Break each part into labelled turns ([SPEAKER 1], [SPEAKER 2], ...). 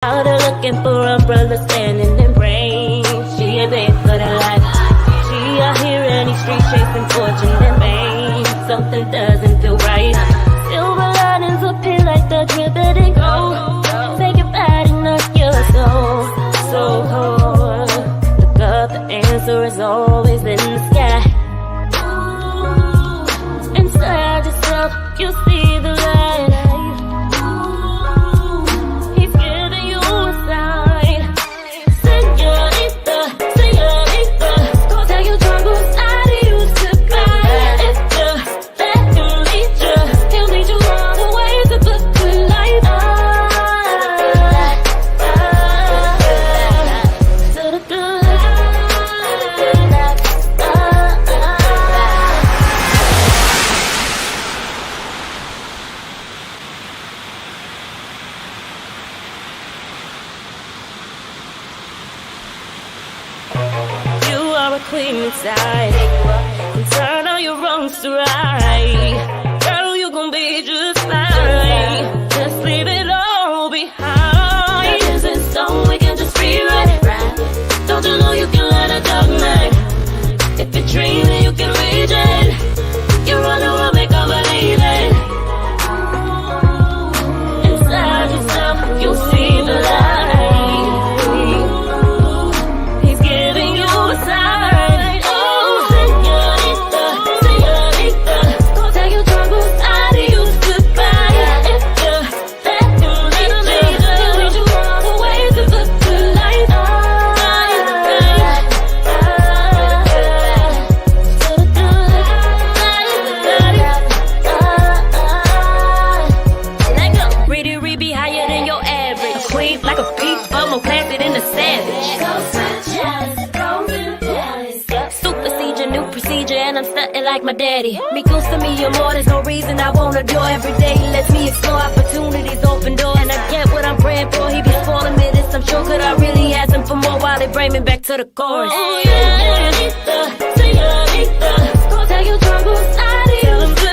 [SPEAKER 1] Out there looking for umbrellas standing in rain. She ain't paid for the life. She out here in these streets chasing fortune and fame. Something doesn't feel right. Silver linings appear like the drip that it goes. Take it back and knock your soul. So cold. Look up, the answer is always in the sky. Inside yourself, you see the light. Queen inside, and turn all your wrongs to right. Girl, you gon' be just fine. Just leave it all behind. That is in stone, we can just rewrite it. Don't you know you can let a dark night? If you dream it, you can reach it. You run around, make all believe it. Inside yourself, you see the light. He's giving you a sign. And I'm stunting like my daddy. Me close to me or more, there's no reason I won't adore. Every day lets me explore opportunities, open doors. And I get what I'm praying for, he be spoiling me this, I'm sure. Could I really ask him for more while they bring me back to the chorus? Oh yeah, señorita, señorita, go tell your troubles, I need tell them to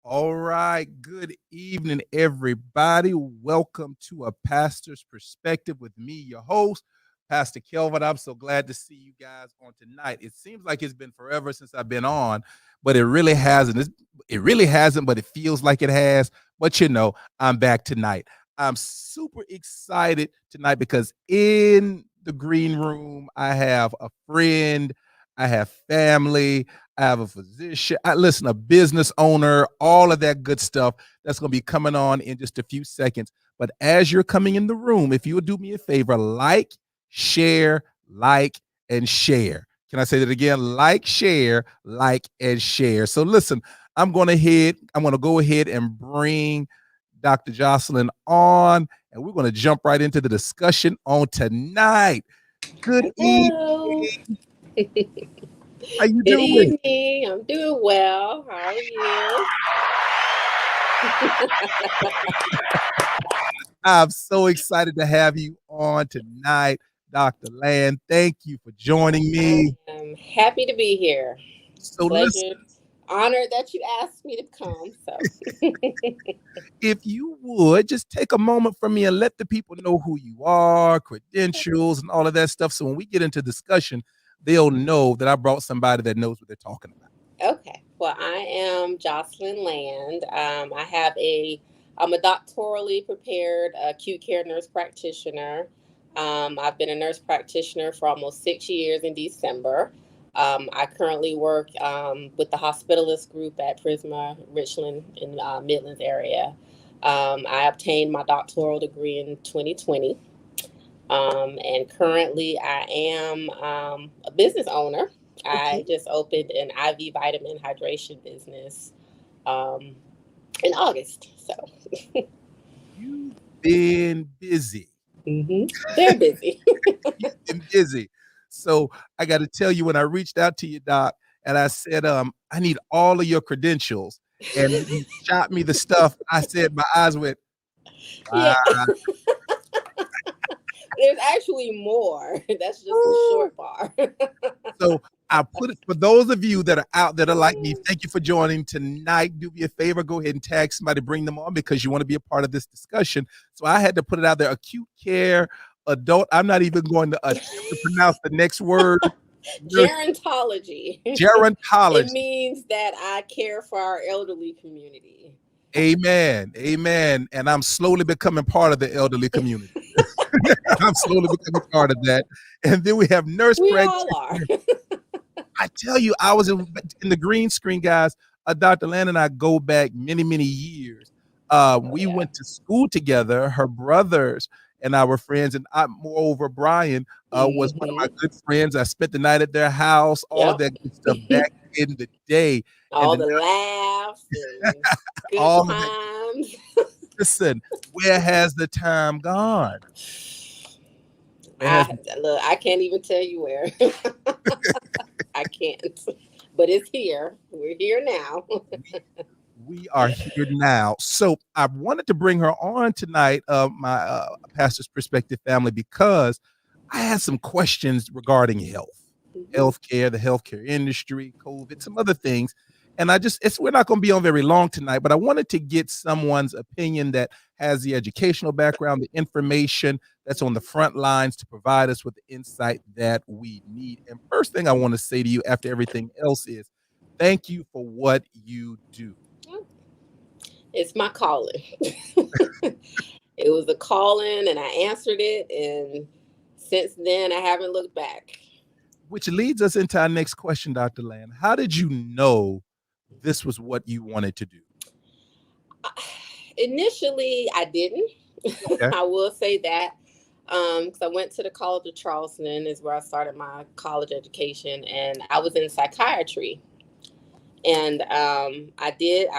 [SPEAKER 2] All right. Good evening, everybody. Welcome to A Pastor's Perspective with me, your host, Pastor Kelvin. I'm so glad to see you guys on tonight. It seems like it's been forever since I've been on, but it really hasn't. It really hasn't, but it feels like it has. But you know, I'm back tonight. I'm super excited tonight because in the green room, I have a friend, I have family, I have a physician, a business owner, all of that good stuff that's going to be coming on in just a few seconds. But as you're coming in the room, if you would do me a favor, like, share, and share. Can I say that again? Like, share, and share. So listen, I'm going to go ahead and bring Dr. Joycelyn on, and we're going to jump right into the discussion on tonight. Good evening. How you doing?
[SPEAKER 3] Good evening. I'm doing well. How are you?
[SPEAKER 2] I'm so excited to have you on tonight, Dr. Land. Thank you for joining me.
[SPEAKER 3] I'm happy to be here.
[SPEAKER 2] So
[SPEAKER 3] pleasure, honored that you asked me to come. So,
[SPEAKER 2] if you would just take a moment from me and let the people know who you are, credentials, and all of that stuff. So when we get into discussion, they'll know that I brought somebody that knows what they're talking about.
[SPEAKER 3] Okay. Well, I am Joycelyn Land. I'm a doctorally prepared acute care nurse practitioner. I've been a nurse practitioner for almost 6 years in December. I currently work with the hospitalist group at Prisma Richland in Midlands area. I obtained my doctoral degree in 2020. And currently I am a business owner. Okay. I just opened an IV vitamin hydration business in August. So
[SPEAKER 2] you've been busy.
[SPEAKER 3] They're busy.
[SPEAKER 2] You've been busy. So I got to tell you, when I reached out to you, Doc, and I said, I need all of your credentials. and you shot me the stuff. I said my eyes went,
[SPEAKER 3] Yeah.
[SPEAKER 2] wow.
[SPEAKER 3] There's actually more. That's just the short part.
[SPEAKER 2] So I put it for those of you that are out that are like me. Thank you for joining tonight. Do me a favor, go ahead and tag somebody, bring them on because you want to be a part of this discussion. So I had to put it out there. Acute care, adult. I'm not even going to attempt to pronounce the next word.
[SPEAKER 3] Gerontology. It
[SPEAKER 2] Gerontology.
[SPEAKER 3] means that I care for our elderly community.
[SPEAKER 2] Amen. Amen. And I'm slowly becoming part of the elderly community. I'm slowly becoming part of that. And then we have nurse
[SPEAKER 3] We
[SPEAKER 2] practitioners.
[SPEAKER 3] all are.
[SPEAKER 2] I tell you, I was in the green screen, guys. Dr. Land and I go back many, many years. We went to school together. Her brothers and I were friends. And moreover, Brian was one of my good friends. I spent the night at their house, all of that good stuff back in the day.
[SPEAKER 3] All
[SPEAKER 2] And
[SPEAKER 3] the laughs and good
[SPEAKER 2] all
[SPEAKER 3] times.
[SPEAKER 2] Listen, where has the time gone?
[SPEAKER 3] Look, I can't even tell you where. I can't. But it's here. We're here now.
[SPEAKER 2] We are here now. So I wanted to bring her on tonight, my Pastor's Perspective family, because I had some questions regarding health, healthcare, the healthcare industry, COVID, some other things. And we're not going to be on very long tonight, but I wanted to get someone's opinion that has the educational background, the information that's on the front lines to provide us with the insight that we need. And first thing I want to say to you after everything else is, thank you for what you do.
[SPEAKER 3] It's my calling. It was a calling and I answered it. And since then, I haven't looked back.
[SPEAKER 2] Which leads us into our next question, Dr. Land. How did you know this was what you wanted to do?
[SPEAKER 3] Initially, I didn't.
[SPEAKER 2] Okay.
[SPEAKER 3] I will say that. Because I went to the College of Charleston is where I started my college education. And I was in psychiatry. And I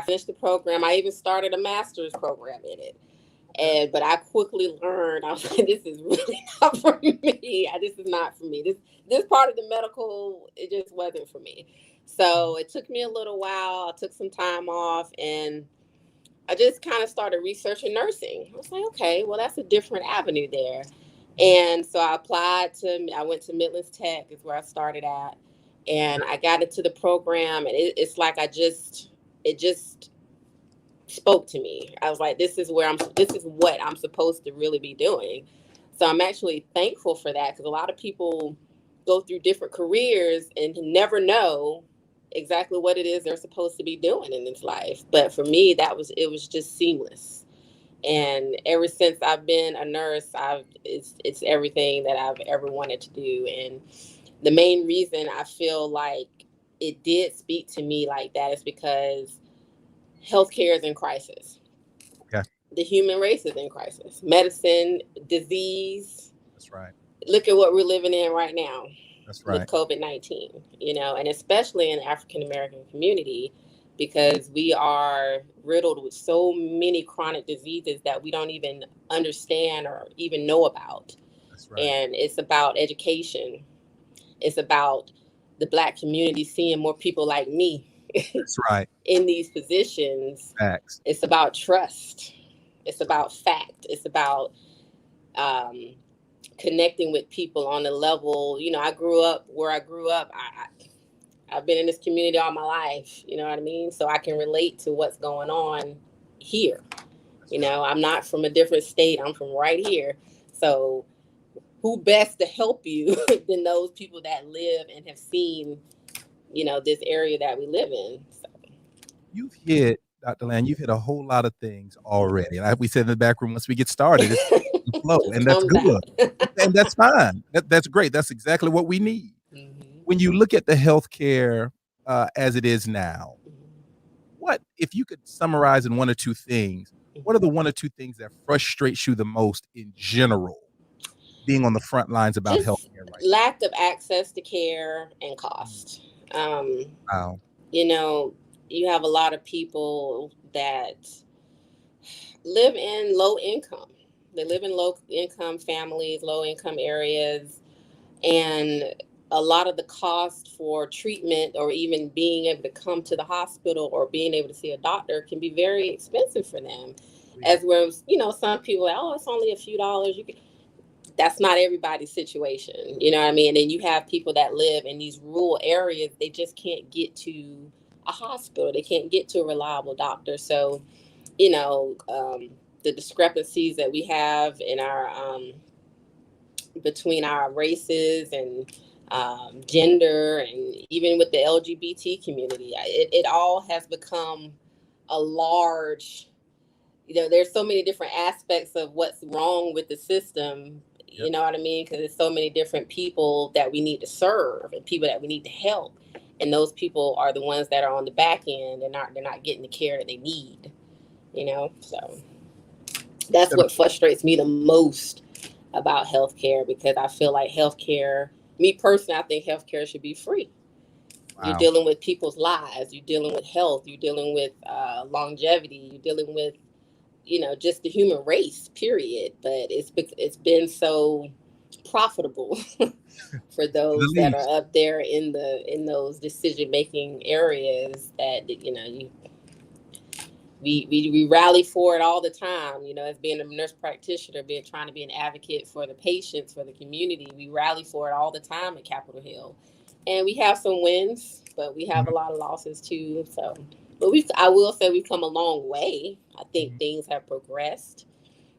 [SPEAKER 3] finished the program. I even started a master's program in it. But I quickly learned, I was like, this is really not for me. This is not for me. This part of the medical, it just wasn't for me. So it took me a little while. I took some time off and I just kind of started researching nursing. I was like, okay, well, that's a different avenue there. And so I went to Midlands Tech is where I started at. And I got into the program and it's like it just spoke to me. I was like, this is what I'm supposed to really be doing. So I'm actually thankful for that because a lot of people go through different careers and never know exactly what it is they're supposed to be doing in this life. But for me, it was just seamless. And ever since I've been a nurse, it's everything that I've ever wanted to do. And the main reason I feel like it did speak to me like that is because healthcare is in crisis.
[SPEAKER 2] Okay.
[SPEAKER 3] The human race is in crisis. Medicine, disease.
[SPEAKER 2] That's right.
[SPEAKER 3] Look at what we're living in right now.
[SPEAKER 2] That's right.
[SPEAKER 3] With COVID-19, and especially in the African American community, because we are riddled with so many chronic diseases that we don't even understand or even know about.
[SPEAKER 2] That's right.
[SPEAKER 3] And it's about education. It's about the Black community seeing more people like me.
[SPEAKER 2] That's right.
[SPEAKER 3] In these positions.
[SPEAKER 2] Facts.
[SPEAKER 3] It's about trust. It's about fact. It's about connecting with people on a level. I grew up where I grew up. I've been in this community all my life. You know what I mean? So I can relate to what's going on here. I'm not from a different state. I'm from right here. So who best to help you than those people that live and have seen, this area that we live in. So.
[SPEAKER 2] Dr. Land, you've hit a whole lot of things already. Like we said in the back room, once we get started, it's the flow, and that's good. And that's fine. That's great. That's exactly what we need. Mm-hmm. When you look at the healthcare as it is now, what, if you could summarize in one or two things, what are the one or two things that frustrates you the most in general, being on the front lines about healthcare right now?
[SPEAKER 3] Lack of access to care and cost.
[SPEAKER 2] Wow.
[SPEAKER 3] You have a lot of people that live in low income. They live in low income families, low income areas. And a lot of the cost for treatment or even being able to come to the hospital or being able to see a doctor can be very expensive for them. As where, some people, oh, it's only a few dollars. That's not everybody's situation. You know what I mean? And then you have people that live in these rural areas. They just can't get to a hospital. They can't get to a reliable doctor. So, the discrepancies that we have in our between our races and gender, and even with the LGBT community, it all has become a large, there's so many different aspects of what's wrong with the system. You know what I mean? Because there's so many different people that we need to serve and people that we need to help. And those people are the ones that are on the back end and they're not getting the care that they need, So that's what frustrates me the most about healthcare, because I feel like healthcare, me personally, I think healthcare should be free. Wow. You're dealing with people's lives. You're dealing with health. You're dealing with longevity. You're dealing with, just the human race, period. But it's been so profitable for those that are up there in those decision making areas that we rally for it all the time. As being a nurse practitioner, trying to be an advocate for the patients, for the community, we rally for it all the time at Capitol Hill, and we have some wins, but we have a lot of losses too. So, but I will say we've come a long way. I think things have progressed,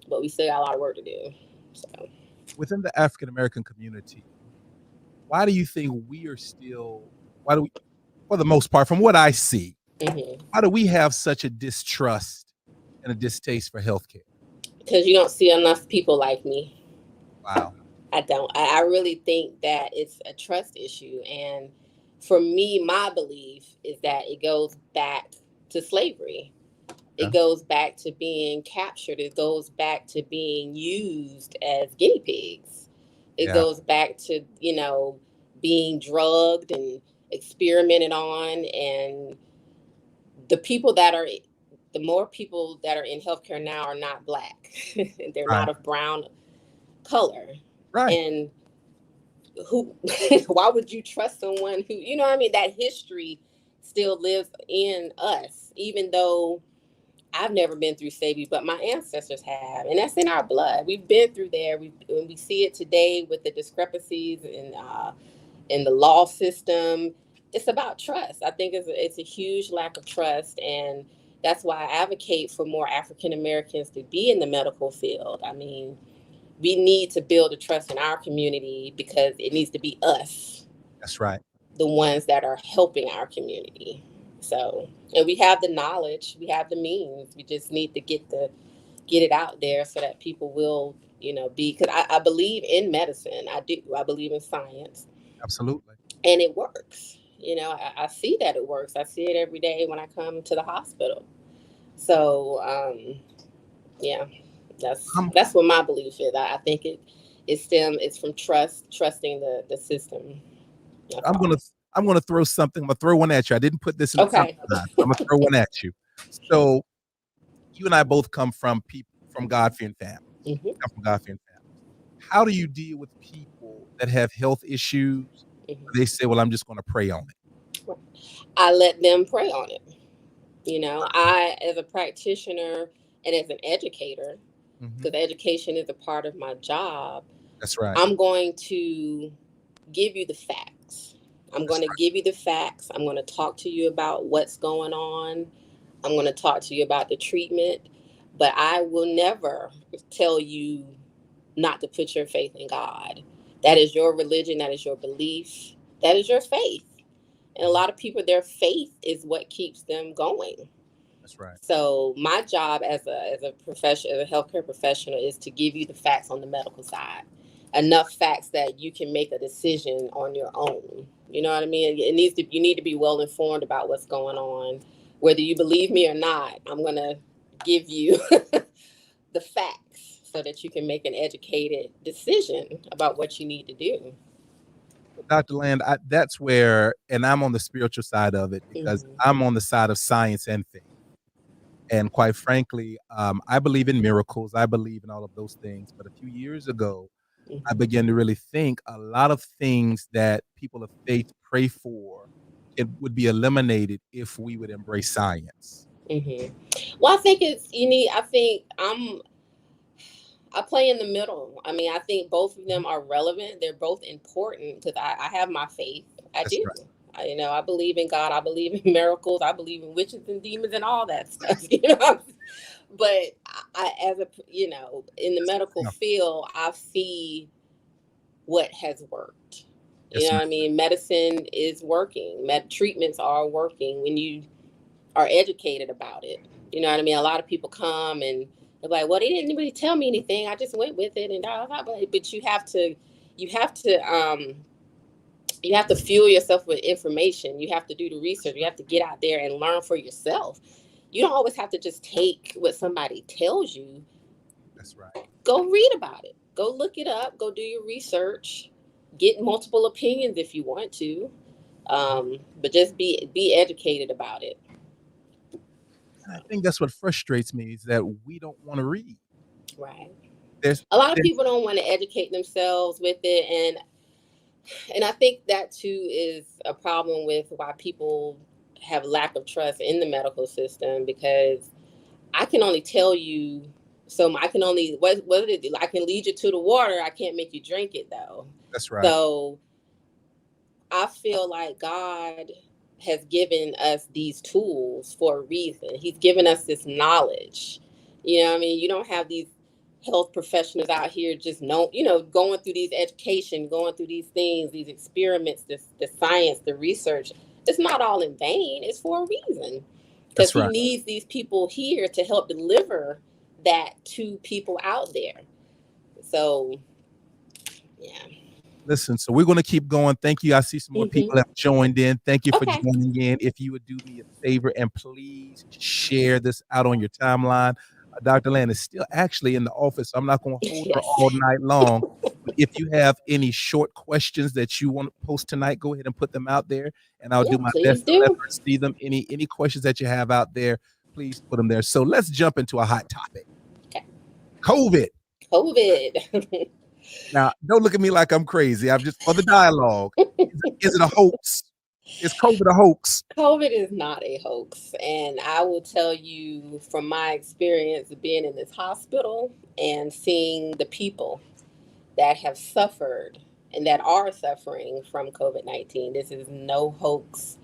[SPEAKER 3] but we still got a lot of work to do. So,
[SPEAKER 2] within the African American community, why do you think we are still? Why do we, for the most part, from what I see, why do we have such a distrust and a distaste for healthcare?
[SPEAKER 3] Because you don't see enough people like me.
[SPEAKER 2] Wow.
[SPEAKER 3] I don't. I really think that it's a trust issue. And for me, my belief is that it goes back to slavery. It goes back to being captured. It goes back to being used as guinea pigs. It goes back to, being drugged and experimented on. And the more people that are in healthcare now are not Black. They're not of brown color.
[SPEAKER 2] Right.
[SPEAKER 3] And why would you trust someone who, that history still lives in us, even though I've never been through slavery, but my ancestors have, and that's in our blood. We've been through there. We see it today with the discrepancies in the law system. It's about trust. I think it's a huge lack of trust, and that's why I advocate for more African Americans to be in the medical field. I mean, we need to build a trust in our community because it needs to be us.
[SPEAKER 2] That's right.
[SPEAKER 3] The ones that are helping our community. So, and we have the knowledge, we have the means. We just need to get it out there so that people will, because I believe in medicine. I do. I believe in science.
[SPEAKER 2] Absolutely.
[SPEAKER 3] And it works. I see that it works. I see it every day when I come to the hospital. So, that's what my belief is. I think it's from trusting the system.
[SPEAKER 2] I'm gonna throw something. I'm gonna throw one at you. I didn't put this in the I'm gonna throw one at you. So you and I both come from people from God-fearing families. Come from God-fearing families. How do you deal with people that have health issues? They say, well, I'm just gonna pray on it.
[SPEAKER 3] I let them pray on it. I, as a practitioner and as an educator, because education is a part of my job.
[SPEAKER 2] That's right.
[SPEAKER 3] I'm going to give you the facts. I'm going to give you the facts. I'm going to talk to you about what's going on. I'm going to talk to you about the treatment. But I will never tell you not to put your faith in God. That is your religion. That is your belief. That is your faith. And a lot of people, their faith is what keeps them going.
[SPEAKER 2] That's right.
[SPEAKER 3] So my job as a professional, as a healthcare professional, is to give you the facts on the medical side. Enough facts that you can make a decision on your own. You know what I mean? You need to be well informed about what's going on. Whether you believe me or not, I'm going to give you the facts so that you can make an educated decision about what you need to do.
[SPEAKER 2] Dr. Land, that's where, and I'm on the spiritual side of it because I'm on the side of science and faith. And quite frankly, I believe in miracles. I believe in all of those things. But a few years ago, I began to really think a lot of things that people of faith pray for, it would be eliminated if we would embrace science.
[SPEAKER 3] Mm-hmm. Well, I think it's you need. I think I play in the middle. I mean, I think both of them are relevant. They're both important because I have my faith. I
[SPEAKER 2] That's
[SPEAKER 3] do.
[SPEAKER 2] right.
[SPEAKER 3] I believe in God. I believe in miracles. I believe in witches and demons and all that stuff. You know, but as a in the medical
[SPEAKER 2] Yeah.
[SPEAKER 3] field, I see what has worked. You
[SPEAKER 2] Yes,
[SPEAKER 3] know
[SPEAKER 2] ma'am.
[SPEAKER 3] what I mean? Medicine is working. Treatments are working when you are educated about it. You know what I mean? A lot of people come and they're like, "Well, they didn't really tell me anything. I just went with it." And blah, blah, blah. But you have to, you have to fuel yourself with information. You have to do the research. You have to get out there and learn for yourself. You don't always have to just take what somebody tells you.
[SPEAKER 2] That's right.
[SPEAKER 3] Go read about it. Go look it up. Go do your research. Get multiple opinions if you want to, but just be educated about it.
[SPEAKER 2] And I think that's what frustrates me is that we don't want to read.
[SPEAKER 3] Right.
[SPEAKER 2] There's,
[SPEAKER 3] A lot of
[SPEAKER 2] there's
[SPEAKER 3] people don't want to educate themselves with it, and I think that too is a problem with why people have lack of trust in the medical system because I can only tell you so I can only what did it, I can lead you to the water. I can't make you drink it though.
[SPEAKER 2] that's right.
[SPEAKER 3] So I feel like God has given us these tools for a reason. He's given us this knowledge. You know what I mean? You don't have these health professionals out here just going through these education, going through these things, these experiments, the science, the research. It's not all in vain. It's for a reason. Because
[SPEAKER 2] That's
[SPEAKER 3] he
[SPEAKER 2] right.
[SPEAKER 3] needs these people here to help deliver that to people out there. So, yeah.
[SPEAKER 2] Listen, so we're going to keep going. Thank you. I see some more people
[SPEAKER 3] Mm-hmm.
[SPEAKER 2] have joined in. Thank you for
[SPEAKER 3] Okay.
[SPEAKER 2] joining in. If you would do me a favor and please share this out on your timeline. Dr. Land is still actually in the office, so I'm not going to hold her
[SPEAKER 3] Yes.
[SPEAKER 2] all night long. But if you have any short questions that you want to post tonight, go ahead and put them out there, and I'll
[SPEAKER 3] Yeah,
[SPEAKER 2] do my
[SPEAKER 3] please
[SPEAKER 2] best to let
[SPEAKER 3] do.
[SPEAKER 2] her see them. Any questions that you have out there, please put them there. So let's jump into a hot topic.
[SPEAKER 3] Okay.
[SPEAKER 2] COVID.
[SPEAKER 3] COVID.
[SPEAKER 2] Now, don't look at me like I'm crazy. I'm just for the dialogue. Is it a hoax? Is COVID a hoax?
[SPEAKER 3] COVID is not a hoax. And I will tell you from my experience of being in this hospital and seeing the people that have suffered and that are suffering from COVID-19, this is no hoax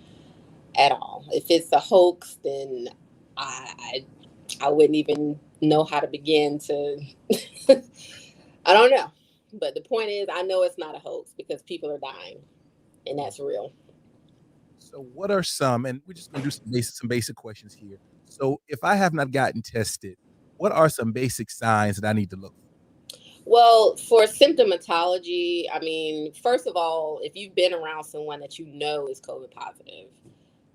[SPEAKER 3] at all. If it's a hoax, then I, I wouldn't even know how to begin to, I don't know. But the point is, I know it's not a hoax because people are dying, and that's real.
[SPEAKER 2] So what are some, and we're just going to do some basic questions here. So if I have not gotten tested, what are some basic signs that I need to look for?
[SPEAKER 3] Well, for symptomatology, I mean, first of all, if you've been around someone that you know is COVID positive,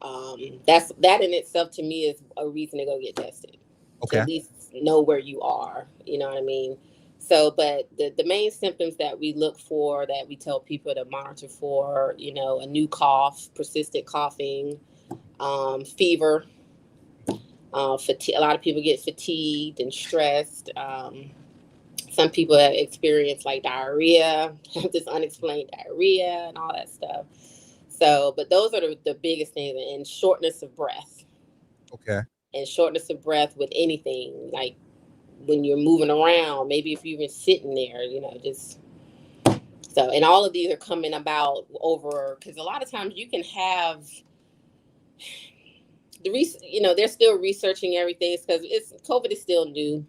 [SPEAKER 3] that in itself to me is a reason to go get tested to
[SPEAKER 2] Okay.
[SPEAKER 3] at least know where you are. You know what I mean? So, but the main symptoms that we look for, that we tell people to monitor for, a new cough, persistent coughing, fever, fatigue. A lot of people get fatigued and stressed. Some people have experienced like diarrhea, this unexplained diarrhea and all that stuff. So, but those are the biggest things, and shortness of breath.
[SPEAKER 2] Okay.
[SPEAKER 3] And shortness of breath with anything, like when you're moving around, maybe if you've been sitting there, just so. And all of these are coming about over because a lot of times you can have they're still researching everything because COVID is still new.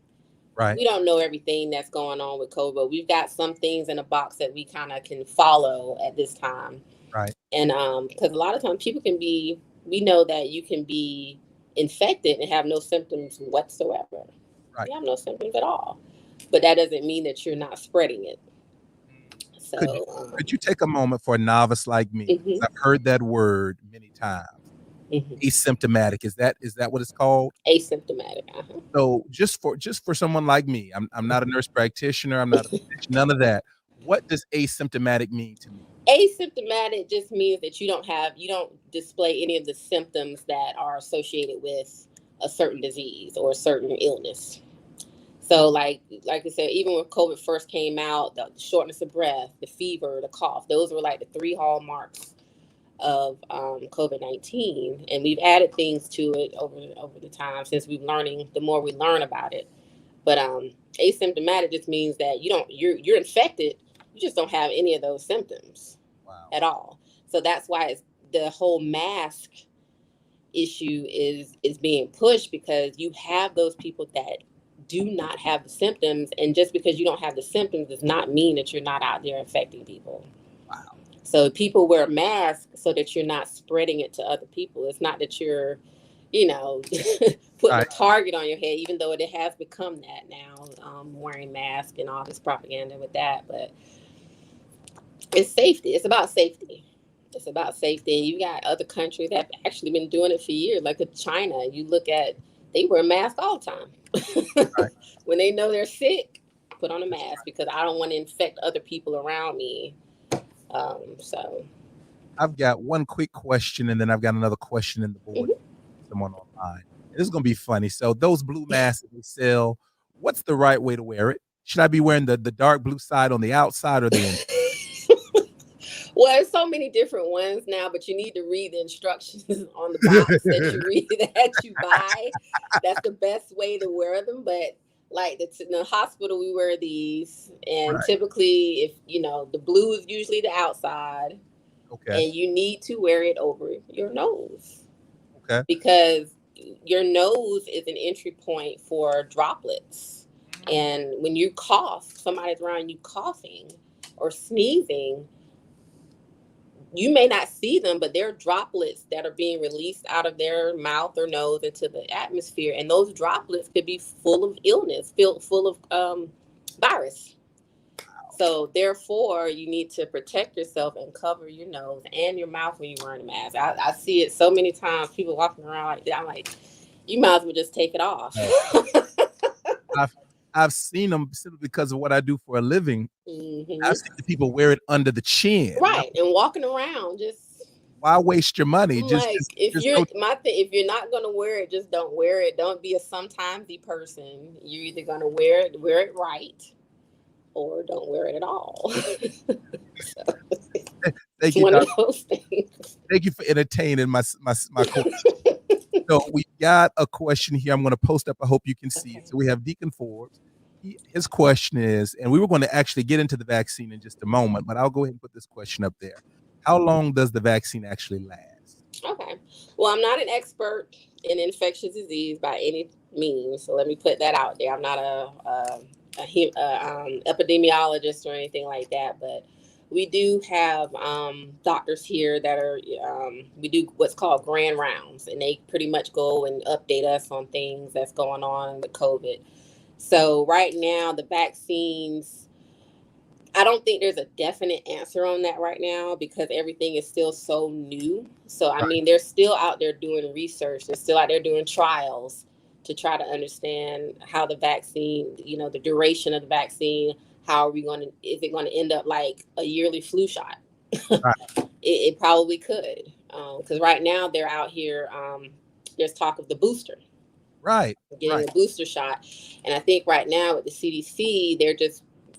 [SPEAKER 2] Right.
[SPEAKER 3] We don't know everything that's going on with COVID. We've got some things in a box that we kind of can follow at this time.
[SPEAKER 2] Right.
[SPEAKER 3] And because a lot of times we know that you can be infected and have no symptoms whatsoever.
[SPEAKER 2] Right.
[SPEAKER 3] You have no symptoms at all. But that doesn't mean that you're not spreading it. So,
[SPEAKER 2] Could you take a moment for a novice like me?
[SPEAKER 3] mm-hmm,
[SPEAKER 2] I've heard that word many times.
[SPEAKER 3] mm-hmm.
[SPEAKER 2] Asymptomatic. Is that what it's called?
[SPEAKER 3] Asymptomatic. Uh-huh.
[SPEAKER 2] So just for someone like me, I'm not a nurse practitioner. I'm not a physician, none of that. What does asymptomatic mean to me?
[SPEAKER 3] Asymptomatic just means that you don't display any of the symptoms that are associated with a certain disease or a certain illness. So like I said, even when COVID first came out, the shortness of breath, the fever, the cough, those were like the three hallmarks of COVID-19, and we've added things to it over the time since we've learning. The more we learn about it, but asymptomatic just means that you're infected, you just don't have any of those symptoms at all. So that's why the whole mask issue is being pushed, because you have those people that do not have the symptoms, and just because you don't have the symptoms does not mean that you're not out there infecting people. So people wear masks so that you're not spreading it to other people. It's not that you're, putting a target on your head, even though it has become that now, wearing masks and all this propaganda with that. But it's safety. It's about safety. It's about safety. And you got other countries that have actually been doing it for years, like China. You look at, they wear masks all the time. When they know they're sick, put on a mask, because I don't want to infect other people around me. So
[SPEAKER 2] I've got one quick question, and then I've got another question in the board. Someone online. This is gonna be funny. So those blue masks that they sell, what's the right way to wear it? Should I be wearing the dark blue side on the outside or the inside?
[SPEAKER 3] Well, there's so many different ones now, but you need to read the instructions on the box that you buy. That's the best way to wear them. But like in the hospital, we wear these, and typically, if the blue is usually the outside, and you need to wear it over your nose, because your nose is an entry point for droplets, and when you cough, somebody's around you coughing or sneezing, you may not see them, but they're droplets that are being released out of their mouth or nose into the atmosphere. And those droplets could be full of illness, full of virus. So therefore, you need to protect yourself and cover your nose and your mouth when you're wearing a mask. I see it so many times, people walking around like that. I'm like, you might as well just take it off.
[SPEAKER 2] I've seen them simply because of what I do for a living. I've seen the people wear it under the chin.
[SPEAKER 3] Right. And walking around, just
[SPEAKER 2] why waste your money?
[SPEAKER 3] If you're not gonna wear it, just don't wear it. Don't be a sometimesy person. You're either gonna wear it right, or don't wear it at all.
[SPEAKER 2] Thank you, one of those things. Thank you for entertaining my question. So we got a question here. I'm going to post up. I hope you can see it. So we have Deacon Forbes. His question is, and we were going to actually get into the vaccine in just a moment, but I'll go ahead and put this question up there. How long does the vaccine actually last?
[SPEAKER 3] Okay. Well, I'm not an expert in infectious disease by any means, so let me put that out there. I'm not a epidemiologist or anything like that, but we do have doctors here that are, we do what's called grand rounds, and they pretty much go and update us on things that's going on with COVID. So right now, the vaccines, I don't think there's a definite answer on that right now, because everything is still so new. So, I mean, they're still out there doing research. They're still out there doing trials to try to understand how the vaccine, the duration of the vaccine. How are we is it going to end up like a yearly flu shot? It probably could. Because right now they're out here, there's talk of the booster. Getting a booster shot. And I think right now with the CDC,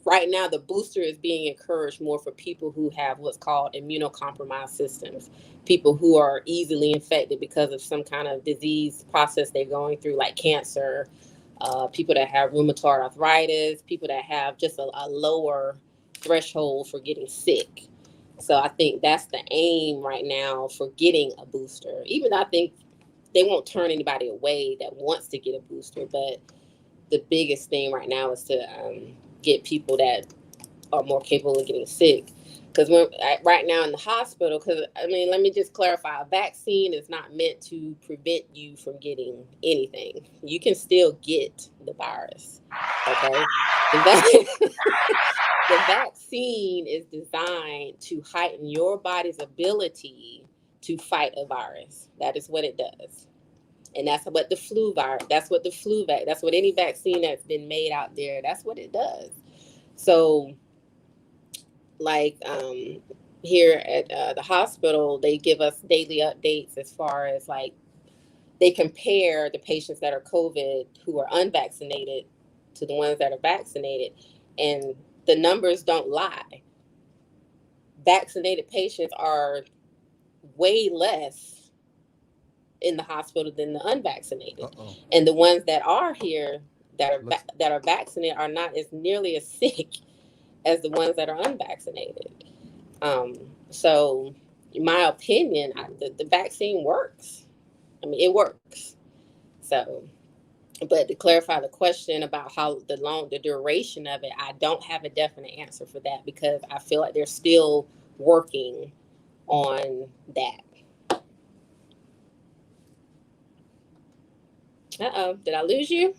[SPEAKER 3] right now the booster is being encouraged more for people who have what's called immunocompromised systems. People who are easily infected because of some kind of disease process they're going through, like cancer. People that have rheumatoid arthritis, people that have just a lower threshold for getting sick. So I think that's the aim right now for getting a booster. Even I think they won't turn anybody away that wants to get a booster, but the biggest thing right now is to get people that are more capable of getting sick. Because right now in the hospital, because I mean, let me just clarify, a vaccine is not meant to prevent you from getting anything. You can still get the virus, okay? The vaccine is designed to heighten your body's ability to fight a virus. That is what it does. And that's what the flu virus, that's what any vaccine that's been made out there, that's what it does. So, like here at the hospital, they give us daily updates as far as like they compare the patients that are COVID who are unvaccinated to the ones that are vaccinated. And the numbers don't lie. Vaccinated patients are way less in the hospital than the unvaccinated.
[SPEAKER 2] Uh-oh.
[SPEAKER 3] And the ones that are here that are
[SPEAKER 2] Looks-
[SPEAKER 3] that are vaccinated are not as nearly as sick as the ones that are unvaccinated. So, in my opinion, the vaccine works. I mean, it works. So, but to clarify the question about how the duration of it, I don't have a definite answer for that because I feel like they're still working on that. Uh-oh, did I lose you?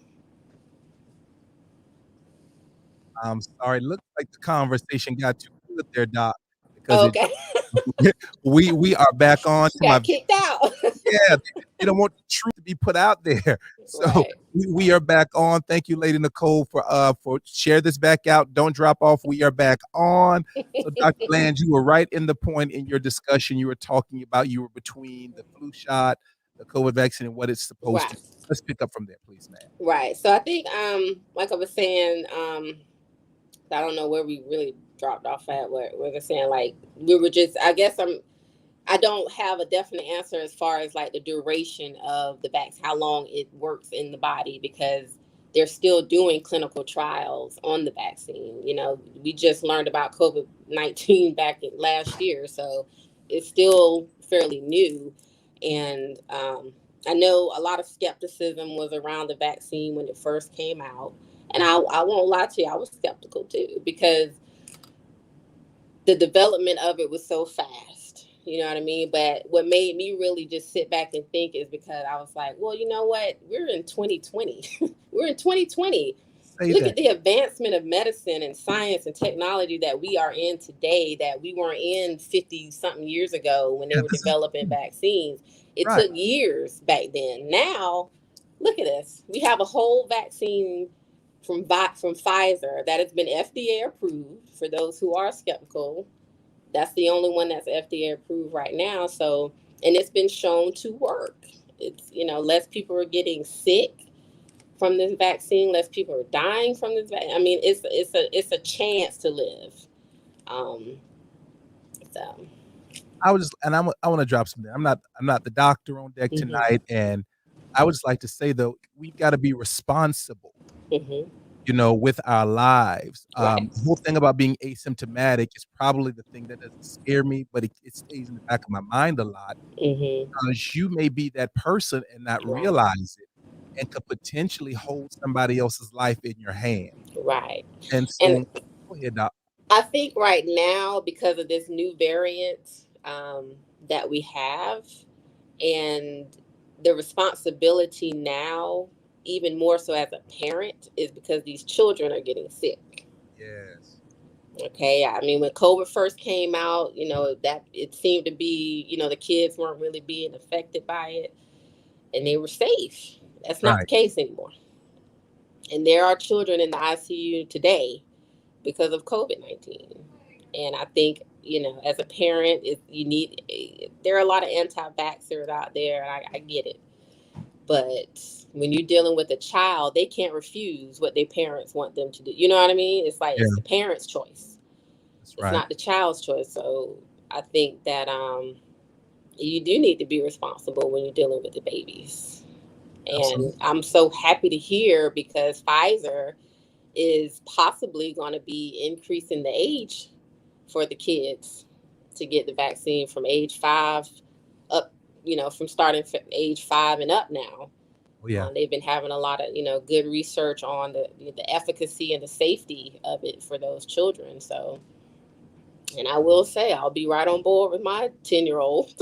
[SPEAKER 2] I'm sorry. Looks like the conversation got too good there, Doc, because
[SPEAKER 3] Oh, okay.
[SPEAKER 2] we are back on to my
[SPEAKER 3] Got kicked out.
[SPEAKER 2] yeah. They don't want the truth to be put out there, so
[SPEAKER 3] Right.
[SPEAKER 2] we are back on. Thank you, Lady Nicole, for share this back out. Don't drop off. We are back on. So, Dr. Land, you were right in the point in your discussion. You were talking about you were between the flu shot, the COVID vaccine, and what it's supposed to
[SPEAKER 3] Right.
[SPEAKER 2] do. Let's pick up from there, please, ma'am.
[SPEAKER 3] Right. So I think, like I was saying, I don't know where we really dropped off at. What we were saying, like we were just. I guess I don't have a definite answer as far as like the duration of the vaccine, how long it works in the body, because they're still doing clinical trials on the vaccine. You know, we just learned about COVID-19 back in last year, so it's still fairly new. And I know a lot of skepticism was around the vaccine when it first came out. And I won't lie to you, I was skeptical too, because the development of it was so fast. You know what I mean? But what made me really just sit back and think is because I was like, well, you know what? We're in 2020. We're in 2020.
[SPEAKER 2] Say
[SPEAKER 3] Look
[SPEAKER 2] that.
[SPEAKER 3] at the advancement of medicine and science and technology that we are in today that we weren't in 50 something years ago when they
[SPEAKER 2] Yeah,
[SPEAKER 3] were
[SPEAKER 2] this is
[SPEAKER 3] developing vaccines. It
[SPEAKER 2] right.
[SPEAKER 3] took years back then. Now, look at this. We have a whole vaccine from Pfizer that has been FDA approved. For those who are skeptical, that's the only one that's FDA approved right now. So, and it's been shown to work. It's, you know, less people are getting sick from this vaccine, less people are dying from this vaccine. I mean, it's a chance to live. Um, so
[SPEAKER 2] I was just, and I want to drop something. I'm not the doctor on deck
[SPEAKER 3] hmm
[SPEAKER 2] tonight, and I would just like to say though, we've got to be responsible,
[SPEAKER 3] hmm
[SPEAKER 2] with our lives.
[SPEAKER 3] right.
[SPEAKER 2] The whole thing about being asymptomatic is probably the thing that doesn't scare me, but it stays in the back of my mind a lot
[SPEAKER 3] hmm
[SPEAKER 2] because you may be that person and not
[SPEAKER 3] Right.
[SPEAKER 2] realize it, and could potentially hold somebody else's life in your hand.
[SPEAKER 3] Right.
[SPEAKER 2] And
[SPEAKER 3] And
[SPEAKER 2] so, go ahead, Doc.
[SPEAKER 3] I think right now, because of this new variant that we have, and the responsibility now, even more so as a parent, is because these children are getting sick.
[SPEAKER 2] Yes.
[SPEAKER 3] Okay. I mean, when COVID first came out, you know, that it seemed to be, you know, the kids weren't really being affected by it and they were safe. That's not the
[SPEAKER 2] Right.
[SPEAKER 3] case anymore. And there are children in the ICU today because of COVID-19. And I think, you know, as a parent, if you need, there are a lot of anti-vaxxers out there, and I get it. But when you're dealing with a child, they can't refuse what their parents want them to do. You know what I mean? It's like
[SPEAKER 2] Yeah,
[SPEAKER 3] it's the parent's choice.
[SPEAKER 2] that's
[SPEAKER 3] It's
[SPEAKER 2] right.
[SPEAKER 3] not the child's choice. So I think that you do need to be responsible when you're dealing with the babies. And
[SPEAKER 2] Absolutely.
[SPEAKER 3] I'm so happy to hear because Pfizer is possibly going to be increasing the age for the kids to get the vaccine from age 5 up, you know, from starting from age 5 and up now.
[SPEAKER 2] Oh yeah.
[SPEAKER 3] They've been having a lot of, you know, good research on the efficacy and the safety of it for those children. So, and I will say, I'll be right on board with my 10-year-old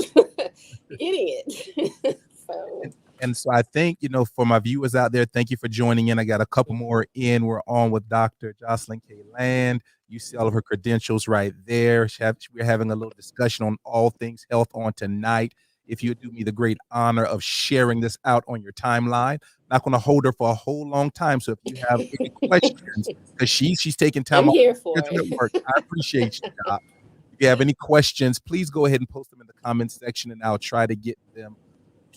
[SPEAKER 3] getting it. So,
[SPEAKER 2] And so I think, for my viewers out there, thank you for joining in. I got a couple more in. We're on with Dr. Joycelyn K. Land. You see all of her credentials right there. We're having a little discussion on all things health on tonight. If you do me the great honor of sharing this out on your timeline, not going to hold her for a whole long time. So if you have any questions, because she's taking time
[SPEAKER 3] I'm
[SPEAKER 2] off
[SPEAKER 3] here for
[SPEAKER 2] schedule
[SPEAKER 3] it.
[SPEAKER 2] at work, I appreciate you, Doc. If you have any questions, please go ahead and post them in the comments section, and I'll try to get them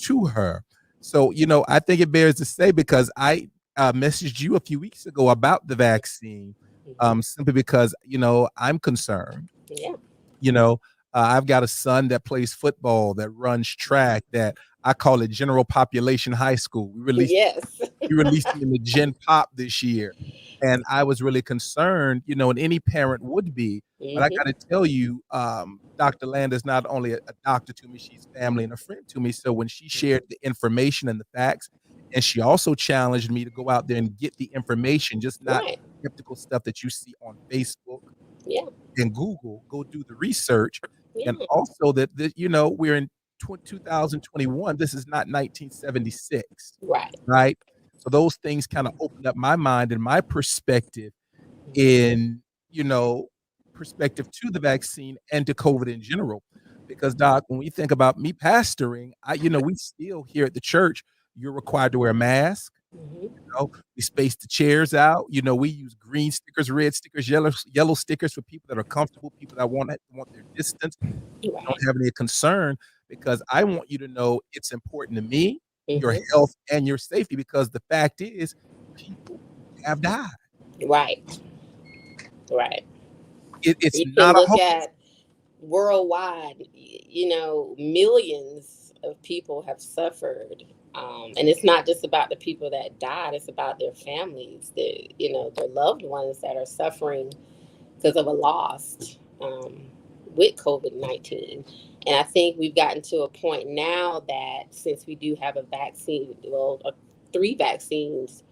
[SPEAKER 2] to her. So, I think it bears to say, because I messaged you a few weeks ago about the vaccine, simply because, I'm concerned.
[SPEAKER 3] Yeah.
[SPEAKER 2] You know, I've got a son that plays football, that runs track, that I call it general population high school.
[SPEAKER 3] Yes.
[SPEAKER 2] We released him in the Gen Pop this year, and I was really concerned, and any parent would be. But I got to tell you, Dr. Land is not only a doctor to me; she's family and a friend to me. So when she shared the information and the facts, and she also challenged me to go out there and get the information, just not
[SPEAKER 3] Right.
[SPEAKER 2] skeptical stuff that you see on Facebook
[SPEAKER 3] Yeah.
[SPEAKER 2] and Google, go do the research.
[SPEAKER 3] Yeah.
[SPEAKER 2] And also we're in 2021. This is not 1976,
[SPEAKER 3] Right.
[SPEAKER 2] right? So those things kind of opened up my mind and my perspective in, perspective to the vaccine and to COVID in general. Because Doc, when we think about me pastoring, we still here at the church, you're required to wear a mask. We space the chairs out. We use green stickers, red stickers, yellow stickers for people that are comfortable, people that want their distance,
[SPEAKER 3] Right.
[SPEAKER 2] don't have any concern, because I want you to know it's important to me, your
[SPEAKER 3] Mhm.
[SPEAKER 2] health and your safety, because the fact is people have died.
[SPEAKER 3] Right. Right.
[SPEAKER 2] It's
[SPEAKER 3] You can
[SPEAKER 2] not a
[SPEAKER 3] look
[SPEAKER 2] hoax.
[SPEAKER 3] at worldwide, millions of people have suffered. And it's not just about the people that died, it's about their families, their loved ones that are suffering because of a loss with COVID-19. And I think we've gotten to a point now that since we do have a vaccine, three vaccines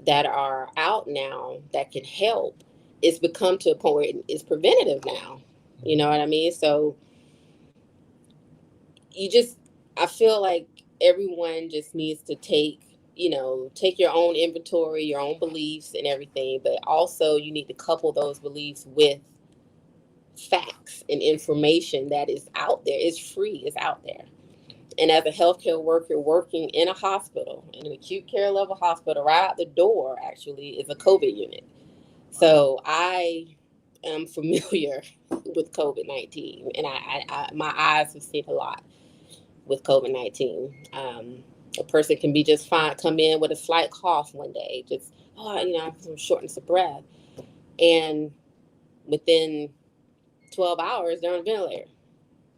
[SPEAKER 3] that are out now that can help, it's become to a point where it's preventative now. You know what I mean? So you just, I feel like everyone just needs to take your own inventory, your own beliefs and everything, but also you need to couple those beliefs with facts and information that is out there. It's free, it's out there. And as a healthcare worker working in a hospital, in an acute care level hospital, right out the door actually is a COVID unit. So I am familiar with COVID-19, and my eyes have seen a lot with COVID-19. A person can be just fine, come in with a slight cough one day, just I have some shortness of breath, and within 12 hours they're on a ventilator.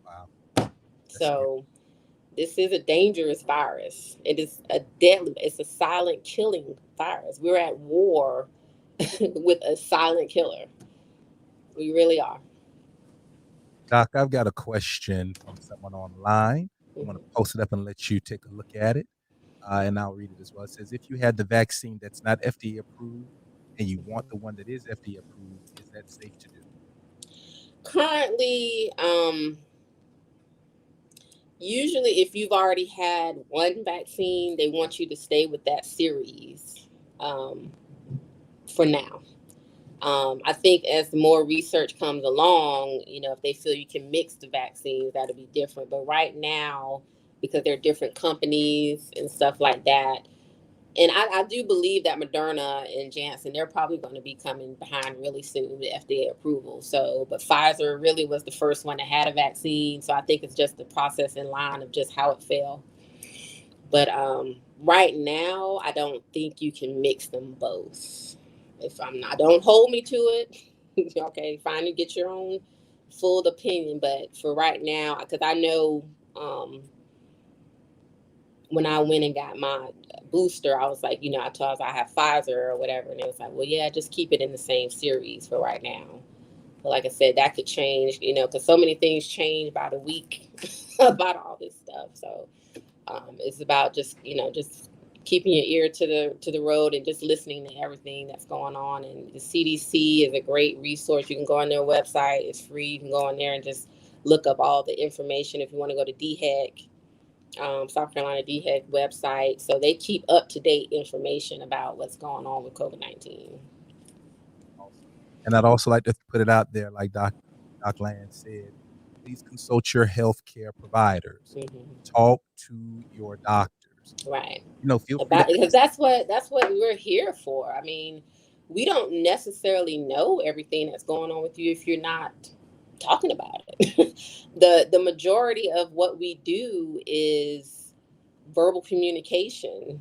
[SPEAKER 2] Wow.
[SPEAKER 3] So this is a dangerous virus. It is it's a silent killing virus. We're at war with a silent killer. We really are.
[SPEAKER 2] Doc, I've got a question from someone online. I'm going to post it up and let you take a look at it, and I'll read it as well. It says, if you had the vaccine that's not FDA approved and you want the one that is FDA approved, is that safe to do?
[SPEAKER 3] Currently, usually if you've already had one vaccine, they want you to stay with that series for now. I think as more research comes along, if they feel you can mix the vaccines, that'll be different. But right now, because they're different companies and stuff like that, and I do believe that Moderna and Janssen, they're probably going to be coming behind really soon with FDA approval. So, but Pfizer really was the first one that had a vaccine. So I think it's just the process in line of just how it fell. But right now, I don't think you can mix them both. If I'm not, don't hold me to it. Okay, fine, you get your own full opinion. But for right now, because I know when I went and got my booster, I was like, I told us I have Pfizer or whatever. And it was like, well, yeah, just keep it in the same series for right now. But like I said, that could change, because so many things change by the week about all this stuff. So it's about just, just keeping your ear to the road and just listening to everything that's going on. And the CDC is a great resource. You can go on their website. It's free. You can go on there and just look up all the information. If you want to go to DHEC, South Carolina DHEC website. So they keep up-to-date information about what's going on with COVID-19.
[SPEAKER 2] And I'd also like to put it out there, like Doc Land said, please consult your healthcare providers. Talk to your doctors.
[SPEAKER 3] Right.
[SPEAKER 2] Feel free
[SPEAKER 3] Because that's what we're here for. I mean, we don't necessarily know everything that's going on with you if you're not talking about it. The majority of what we do is verbal communication.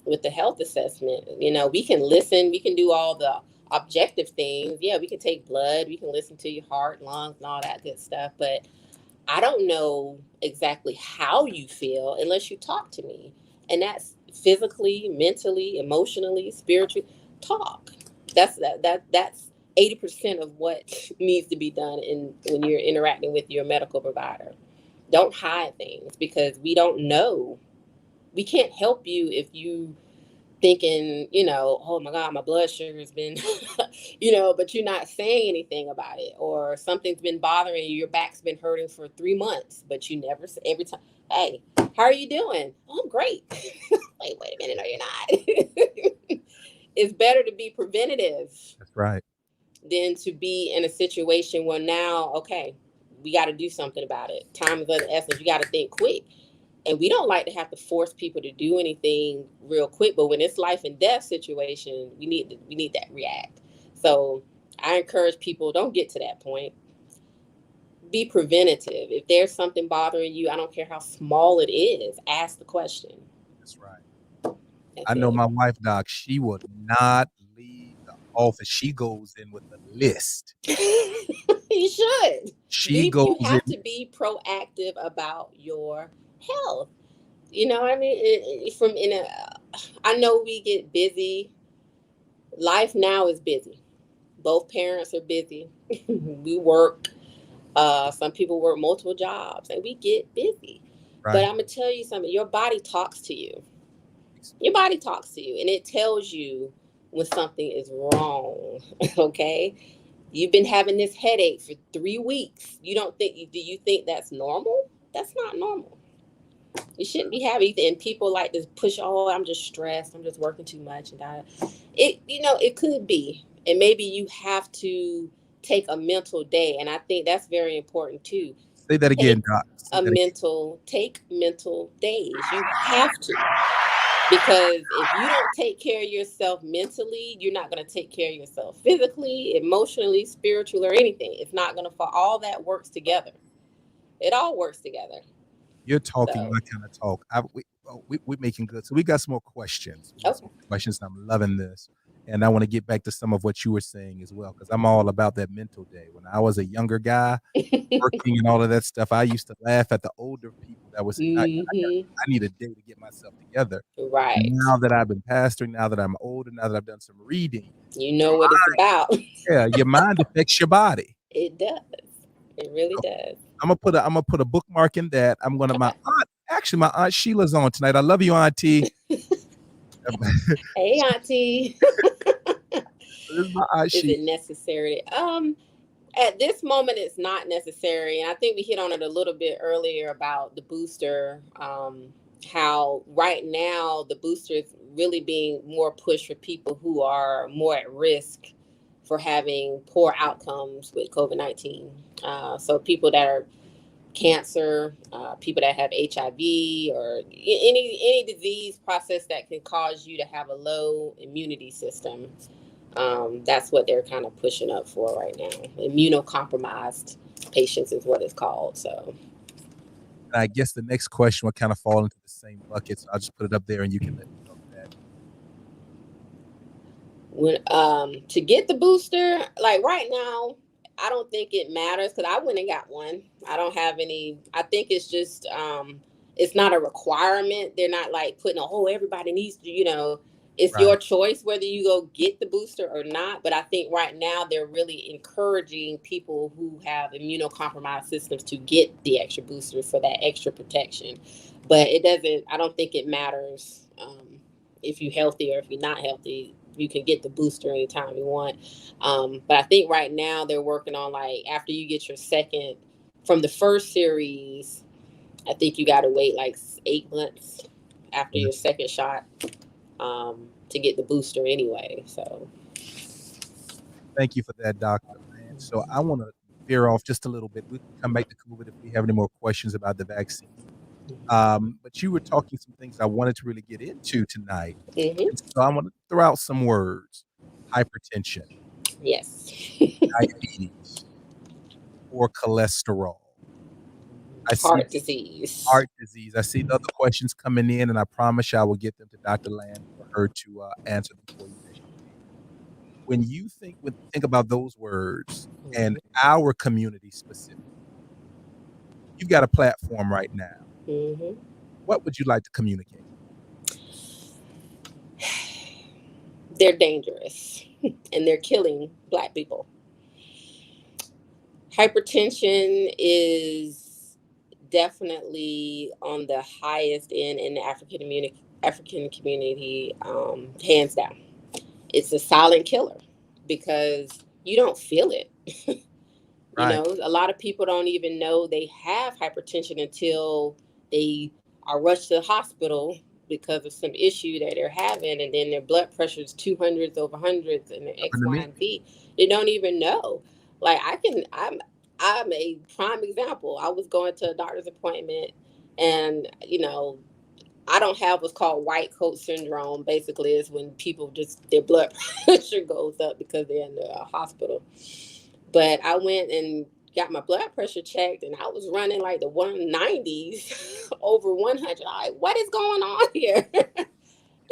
[SPEAKER 3] with the health assessment. We can listen, we can do all the objective things. Yeah, we can take blood, we can listen to your heart, lungs, and all that good stuff. But I don't know exactly how you feel unless you talk to me. And that's physically, mentally, emotionally, spiritually. Talk. That's 80% of what needs to be done when you're interacting with your medical provider. Don't hide things because we don't know. We can't help you if you thinking, oh my God, my blood sugar has been, but you're not saying anything about it, or something's been bothering you, your back's been hurting for 3 months, but you never say every time, hey, how are you doing? Oh, I'm great. Wait a minute, no, you're not. It's better to be preventative.
[SPEAKER 2] That's right.
[SPEAKER 3] Than to be in a situation where now, okay, we got to do something about it. Time is of the essence. You got to think quick. And we don't like to have to force people to do anything real quick, but when it's life and death situation, we need that react. So I encourage people, don't get to that point. Be preventative. If there's something bothering you, I don't care how small it is, ask the question.
[SPEAKER 2] That's right. I know my wife, Doc, she would not leave the office. She goes in with a list.
[SPEAKER 3] You should. You have to be proactive about your health. I mean, I know we get busy. Life now is busy. Both parents are busy. We work. Some people work multiple jobs, and we get busy. Right. But I'm gonna tell you something. Your body talks to you. Your body talks to you, and it tells you when something is wrong. Okay. You've been having this headache for 3 weeks. Do you think that's normal? That's not normal. You shouldn't be having it. And people like to push, oh, I'm just stressed. I'm just working too much. And it could be. And maybe you have to take a mental day. And I think that's very important too.
[SPEAKER 2] Say that again, Doc.
[SPEAKER 3] Take mental days. You have to. Because if you don't take care of yourself mentally, you're not going to take care of yourself physically, emotionally, spiritually, or anything. It's not going to fall. All that works together. It all works together.
[SPEAKER 2] You're talking my kind of talk. We're making good. So we got some more questions. Questions. I'm loving this. And I want to get back to some of what you were saying as well, because I'm all about that mental day. When I was a younger guy working and all of that stuff, I used to laugh at the older people that was saying, I need a day to get myself together.
[SPEAKER 3] Right.
[SPEAKER 2] And now that I've been pastoring, now that I'm older, now that I've done some reading.
[SPEAKER 3] You know what it's about.
[SPEAKER 2] Yeah, your mind affects your body.
[SPEAKER 3] It does. It really does.
[SPEAKER 2] I'm gonna put a bookmark in that. My aunt Sheila's on tonight. I love you, Auntie.
[SPEAKER 3] Hey, Auntie.
[SPEAKER 2] This is my aunt
[SPEAKER 3] Is it necessary? At this moment, it's not necessary. And I think we hit on it a little bit earlier about the booster. How right now the booster is really being more pushed for people who are more at risk for having poor outcomes with COVID-19. So people that are cancer, people that have HIV, or any disease process that can cause you to have a low immunity system. That's what they're kind of pushing up for right now. Immunocompromised patients is what it's called. So
[SPEAKER 2] I guess the next question will kind of fall into the same bucket. So I'll just put it up there and you can let me know that.
[SPEAKER 3] When to get the booster, like right now, I don't think it matters because I went and got one. I don't have any. I think it's just it's not a requirement. They're not like putting everybody needs to, it's right. Your choice whether you go get the booster or not. But I think right now they're really encouraging people who have immunocompromised systems to get the extra booster for that extra protection. But I don't think it matters if you're healthy or if you're not healthy. You can get the booster anytime you want. But I think right now they're working on, like, after you get your second from the first series, I think you got to wait like 8 months after your second shot to get the booster anyway. So
[SPEAKER 2] thank you for that, Doctor. So I want to veer off just a little bit. We can come back to COVID if we have any more questions about the vaccine. But you were talking some things I wanted to really get into tonight.
[SPEAKER 3] Mm-hmm.
[SPEAKER 2] So I want to throw out some words: hypertension,
[SPEAKER 3] yes,
[SPEAKER 2] diabetes, or cholesterol. I see
[SPEAKER 3] Heart disease.
[SPEAKER 2] heart disease. I see the other questions coming in, and I promise you I will get them to Dr. Land for her to answer them for you as she may. When you think about those words and our community specifically, you've got a platform right now.
[SPEAKER 3] Mm-hmm.
[SPEAKER 2] What would you like to communicate?
[SPEAKER 3] They're dangerous and they're killing Black people. Hypertension is definitely on the highest end in the African community, hands down. It's a silent killer because you don't feel it. You
[SPEAKER 2] Right.
[SPEAKER 3] know, a lot of people don't even know they have hypertension until they are rushed to the hospital because of some issue that they're having, and then their blood pressure is 200s over hundreds and their X,
[SPEAKER 2] Happened to
[SPEAKER 3] Y,
[SPEAKER 2] me.
[SPEAKER 3] and Z. They don't even know. Like I'm a prime example. I was going to a doctor's appointment, and I don't have what's called white coat syndrome. Basically, it's when people just their blood pressure goes up because they're in the hospital. But I went and got my blood pressure checked, and I was running like the 190s over 100. Like, what is going on here?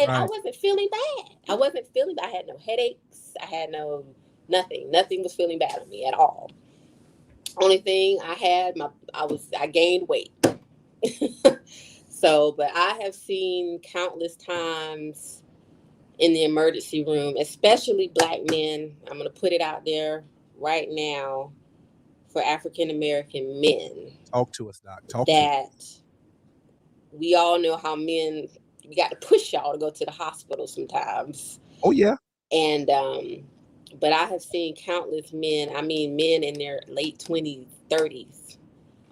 [SPEAKER 3] And I
[SPEAKER 2] Right.
[SPEAKER 3] wasn't feeling bad. I wasn't feeling bad. I had no headaches. I had no nothing. Nothing was feeling bad on me at all. Only thing I had I gained weight. So, but I have seen countless times in the emergency room, especially Black men. I'm going to put it out there right now for African American men
[SPEAKER 2] Talk to us, Doc. Talk to us.
[SPEAKER 3] that we all know how men, you got to push y'all to go to the hospital sometimes.
[SPEAKER 2] Oh, yeah.
[SPEAKER 3] And, but I have seen countless men, I mean, men in their late 20s, 30s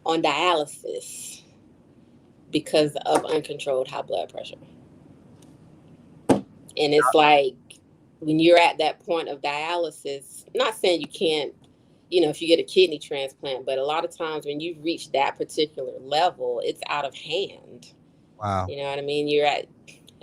[SPEAKER 3] on dialysis because of uncontrolled high blood pressure. And it's like when you're at that point of dialysis, not saying you can't, if you get a kidney transplant, but a lot of times when you reach that particular level, it's out of hand.
[SPEAKER 2] Wow.
[SPEAKER 3] You know what I mean?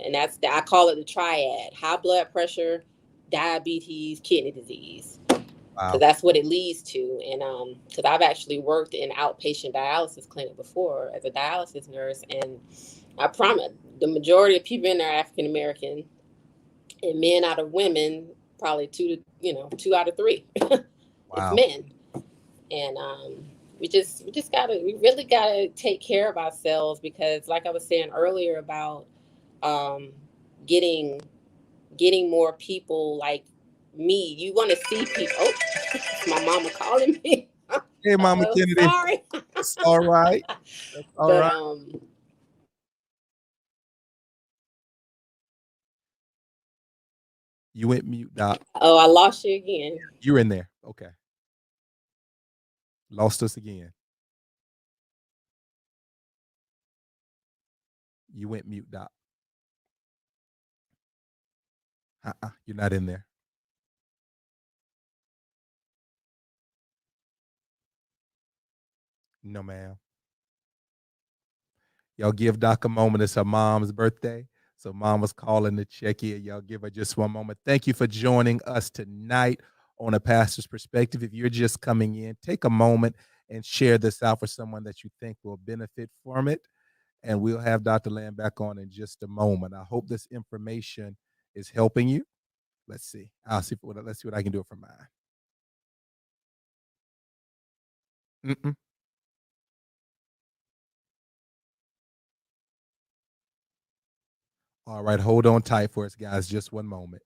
[SPEAKER 3] And I call it the triad: high blood pressure, diabetes, kidney disease. Because
[SPEAKER 2] Wow.
[SPEAKER 3] that's what it leads to. And because I've actually worked in outpatient dialysis clinic before as a dialysis nurse, and I promise the majority of people in there are African American, and men out of women, probably two out of three. It's
[SPEAKER 2] Wow.
[SPEAKER 3] men. And we really gotta take care of ourselves, because like I was saying earlier about um, getting more people like me. You want to see people. Oh, my mama calling me.
[SPEAKER 2] Hey, Mama
[SPEAKER 3] Oh,
[SPEAKER 2] Kennedy.
[SPEAKER 3] sorry.
[SPEAKER 2] That's all right. That's all
[SPEAKER 3] But
[SPEAKER 2] right. You went mute, Doc.
[SPEAKER 3] Oh, I lost you again.
[SPEAKER 2] You're in there. Okay. Lost us again. You went mute, Doc. You're not in there. No, ma'am. Y'all give Doc a moment. It's her mom's birthday. So mom was calling to check in. Y'all give her just one moment. Thank you for joining us tonight on A Pastor's Perspective. If you're just coming in, take a moment and share this out for someone that you think will benefit from it. And we'll have Dr. Land back on in just a moment. I hope this information is helping you. Let's see. Let's see what I can do for mine. Mm-mm. All right, hold on tight for us, guys. Just one moment.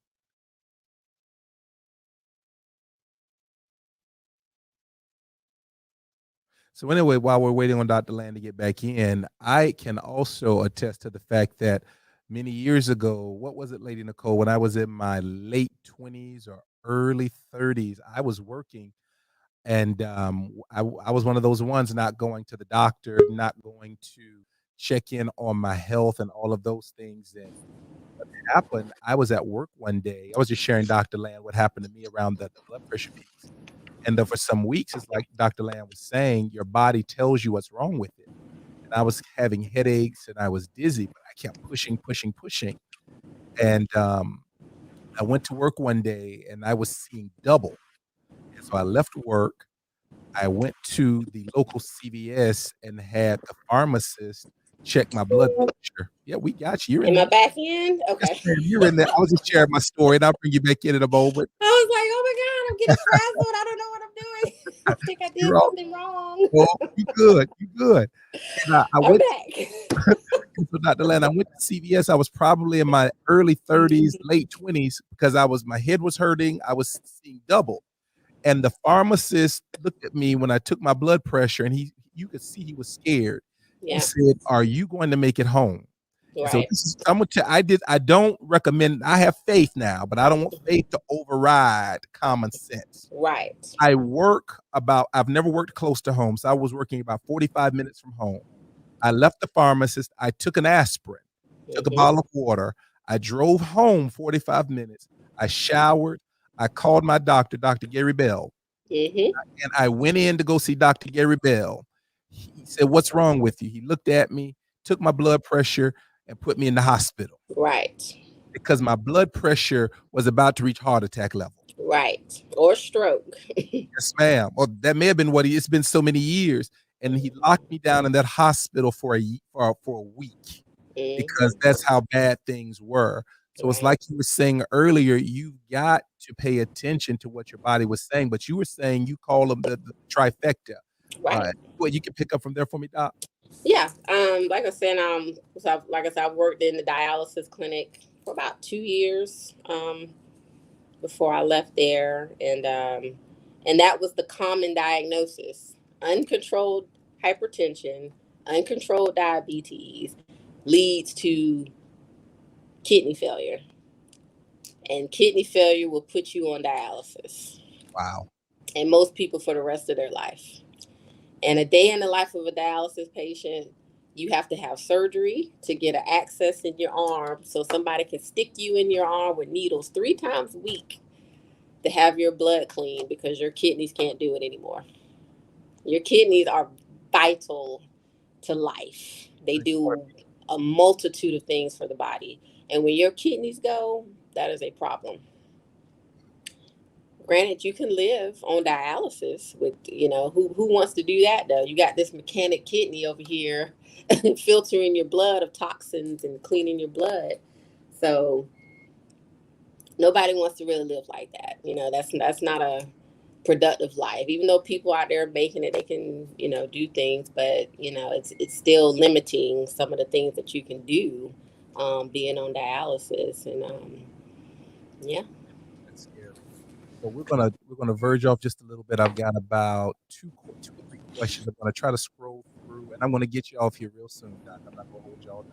[SPEAKER 2] So anyway, while we're waiting on Dr. Land to get back in, I can also attest to the fact that many years ago, what was it, Lady Nicole, when I was in my late 20s or early 30s, I was working, and I was one of those ones not going to the doctor, not going to check in on my health and all of those things. And what happened, I was at work one day. I was just sharing Dr. Land what happened to me around the blood pressure peaks. And for some weeks, it's like Dr. Land was saying, your body tells you what's wrong with it. And I was having headaches and I was dizzy, but I kept pushing, pushing, pushing. And I went to work one day and I was seeing double. And so I left work. I went to the local CVS and had the pharmacist check my blood pressure. Yeah, we got you. You're in
[SPEAKER 3] Am I
[SPEAKER 2] there.
[SPEAKER 3] back in?
[SPEAKER 2] Yes,
[SPEAKER 3] Okay.
[SPEAKER 2] ma'am. You're in there. I was just sharing my story, and I'll bring you back in a moment.
[SPEAKER 3] I was like, oh my God, I'm getting frazzled. I don't know what I'm doing. I think I did
[SPEAKER 2] You're all
[SPEAKER 3] something wrong.
[SPEAKER 2] well. You good. You good. And I
[SPEAKER 3] I'm
[SPEAKER 2] went.
[SPEAKER 3] back.
[SPEAKER 2] So Dr. Land, I went to CVS. I was probably in my early 30s, late 20s, because my head was hurting. I was seeing double. And the pharmacist looked at me when I took my blood pressure, and you could see he was scared. He
[SPEAKER 3] Yeah,
[SPEAKER 2] said, "Are you going to make it home?" And so
[SPEAKER 3] right,
[SPEAKER 2] this is I'm gonna tell I don't recommend. I have faith now, but I don't want faith to override common sense.
[SPEAKER 3] right.
[SPEAKER 2] I've never worked close to home, so I was working about 45 minutes from home. I left the pharmacist. I took an aspirin, took a
[SPEAKER 3] Mm-hmm.
[SPEAKER 2] bottle of water. I drove home 45 minutes. I showered. I called my doctor, Dr. Gary Bell,
[SPEAKER 3] Mm-hmm.
[SPEAKER 2] and I went in to go see Dr. Gary Bell. He said, "What's wrong with you?" He looked at me, took my blood pressure, and put me in the hospital
[SPEAKER 3] Right,
[SPEAKER 2] because my blood pressure was about to reach heart attack level.
[SPEAKER 3] right. Or stroke.
[SPEAKER 2] Yes, ma'am. Well, that may have been it's been so many years. And he locked me down in that hospital for a week because
[SPEAKER 3] Mm-hmm.
[SPEAKER 2] that's how bad things were. So it's
[SPEAKER 3] Right,
[SPEAKER 2] like you were saying earlier, you've got to pay attention to what your body was saying, but you were saying you call them the trifecta.
[SPEAKER 3] right.
[SPEAKER 2] Well, you can pick up from there for me, Doc.
[SPEAKER 3] Yeah. Like I said, like I said, I've worked in the dialysis clinic for about 2 years. Before I left there, and that was the common diagnosis: uncontrolled hypertension, uncontrolled diabetes leads to kidney failure, and kidney failure will put you on dialysis,
[SPEAKER 2] Wow.
[SPEAKER 3] and most people for the rest of their life. And a day in the life of a dialysis patient, you have to have surgery to get an access in your arm so somebody can stick you in your arm with needles 3 times a week to have your blood clean because your kidneys can't do it anymore. Your kidneys are vital to life. They do a multitude of things for the body. And when your kidneys go, that is a problem. Granted, you can live on dialysis with, who wants to do that though? You got this mechanic kidney over here filtering your blood of toxins and cleaning your blood. So nobody wants to really live like that. That's not a productive life. Even though people out there making it, they can, do things, but it's still limiting some of the things that you can do, being on dialysis, and yeah.
[SPEAKER 2] That's scary. So we're gonna verge off just a little bit. I've got about two or three questions. I'm gonna try to scroll through, and I'm gonna get you off here real soon, Doc. I'm not gonna hold y'all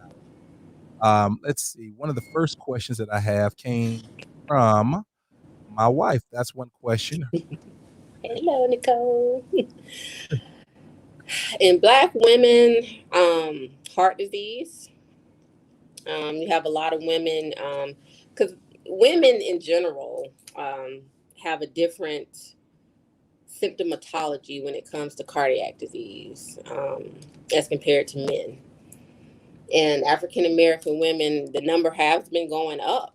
[SPEAKER 2] down. Let's see. One of the first questions that I have came from my wife. That's one question.
[SPEAKER 3] Hello, Nicole. In Black women, heart disease. You have a lot of women, because women in general, have a different symptomatology when it comes to cardiac disease, as compared to men. And African American women, the number has been going up,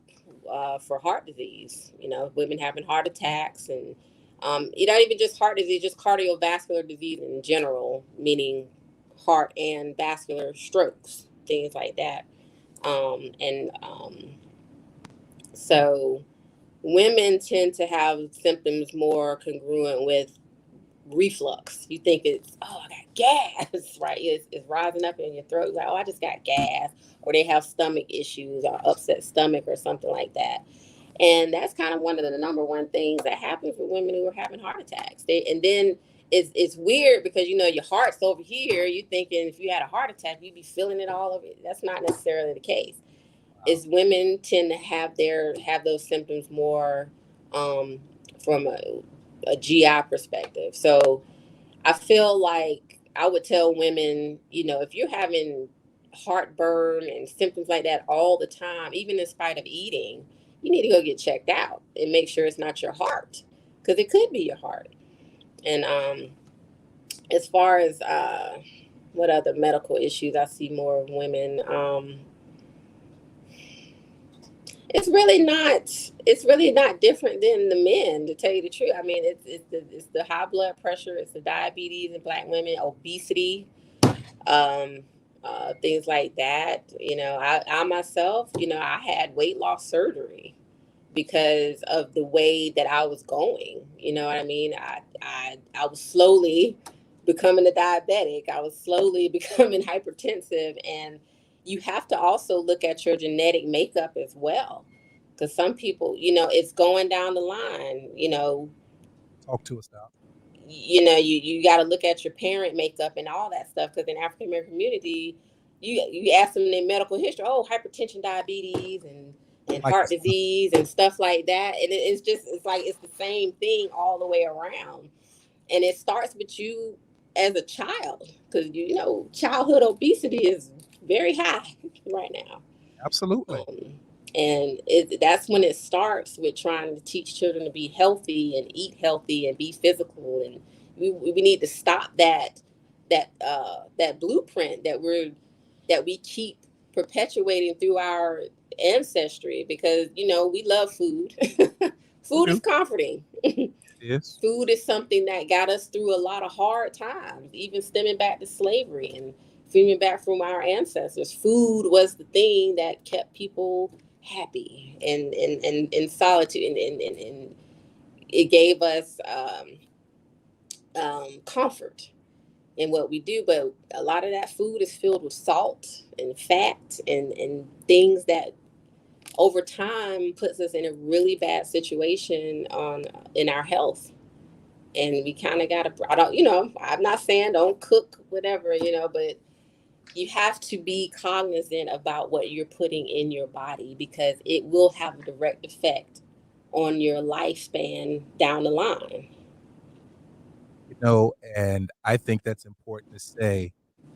[SPEAKER 3] for heart disease. Women having heart attacks, and not even just heart disease, just cardiovascular disease in general, meaning heart and vascular strokes, things like that. And So women tend to have symptoms more congruent with reflux. You think it's, oh, I got gas, right? It's rising up in your throat. You're like, oh, I just got gas. Or they have stomach issues or upset stomach or something like that. And that's kind of one of the number one things that happens with women who are having heart attacks. And then it's weird because, your heart's over here. You thinking if you had a heart attack, you'd be feeling it all over. That's not necessarily the case. Is women tend to have those symptoms more, from a GI perspective. So I feel like I would tell women, if you're having heartburn and symptoms like that all the time, even in spite of eating, you need to go get checked out and make sure it's not your heart, because it could be your heart. And as far as what other medical issues I see more of women, it's really not different than the men, to tell you the truth. I mean, it's the high blood pressure, it's the diabetes in black women, obesity, um things like that. I myself, I had weight loss surgery because of the way that I was going. You know what I mean? I was slowly becoming a diabetic. I was slowly becoming hypertensive, and you have to also look at your genetic makeup as well. Because some people, it's going down the line.
[SPEAKER 2] Talk to us now.
[SPEAKER 3] You got to look at your parent makeup and all that stuff. Because in African American community, you ask them their medical history, oh, hypertension, diabetes, and
[SPEAKER 2] Like
[SPEAKER 3] heart
[SPEAKER 2] this.
[SPEAKER 3] disease and stuff like that. And it's like it's the same thing all the way around. And it starts with you as a child, because childhood obesity is very high right now.
[SPEAKER 2] Absolutely.
[SPEAKER 3] That's when it starts with trying to teach children to be healthy and eat healthy and be physical. And we need to stop that blueprint that we keep perpetuating through our ancestry, because we love food.
[SPEAKER 2] We
[SPEAKER 3] Food is
[SPEAKER 2] do.
[SPEAKER 3] comforting.
[SPEAKER 2] Yes.
[SPEAKER 3] Food is something that got us through a lot of hard times, even stemming back to slavery and stemming back from our ancestors. Food was the thing that kept people happy and in solitude, and it gave us comfort in what we do. But a lot of that food is filled with salt and fat and things that over time puts us in a really bad situation on in our health. And we kind of got to, I don't, I'm not saying don't cook whatever, but you have to be cognizant about what you're putting in your body, because it will have a direct effect on your lifespan down the line.
[SPEAKER 2] And I think that's important to say.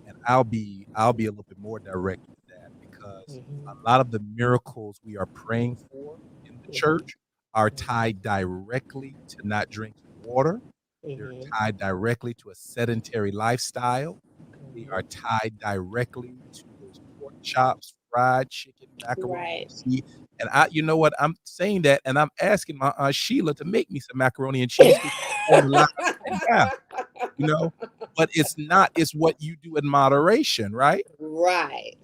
[SPEAKER 2] And I'll be a little bit more direct with that, because a
[SPEAKER 3] Mm-hmm.
[SPEAKER 2] lot of the miracles we are praying for in the church are tied directly to not drinking water. They're
[SPEAKER 3] Mm-hmm.
[SPEAKER 2] tied directly to a sedentary lifestyle. They are
[SPEAKER 3] Mm-hmm.
[SPEAKER 2] tied directly to those pork chops, fried chicken, macaroni
[SPEAKER 3] Right.
[SPEAKER 2] and cheese. And you know what? I'm saying that, and I'm asking my aunt Sheila to make me some macaroni and cheese because she's on the line right now. You know, but it's not. It's what you do in moderation, right?
[SPEAKER 3] Right.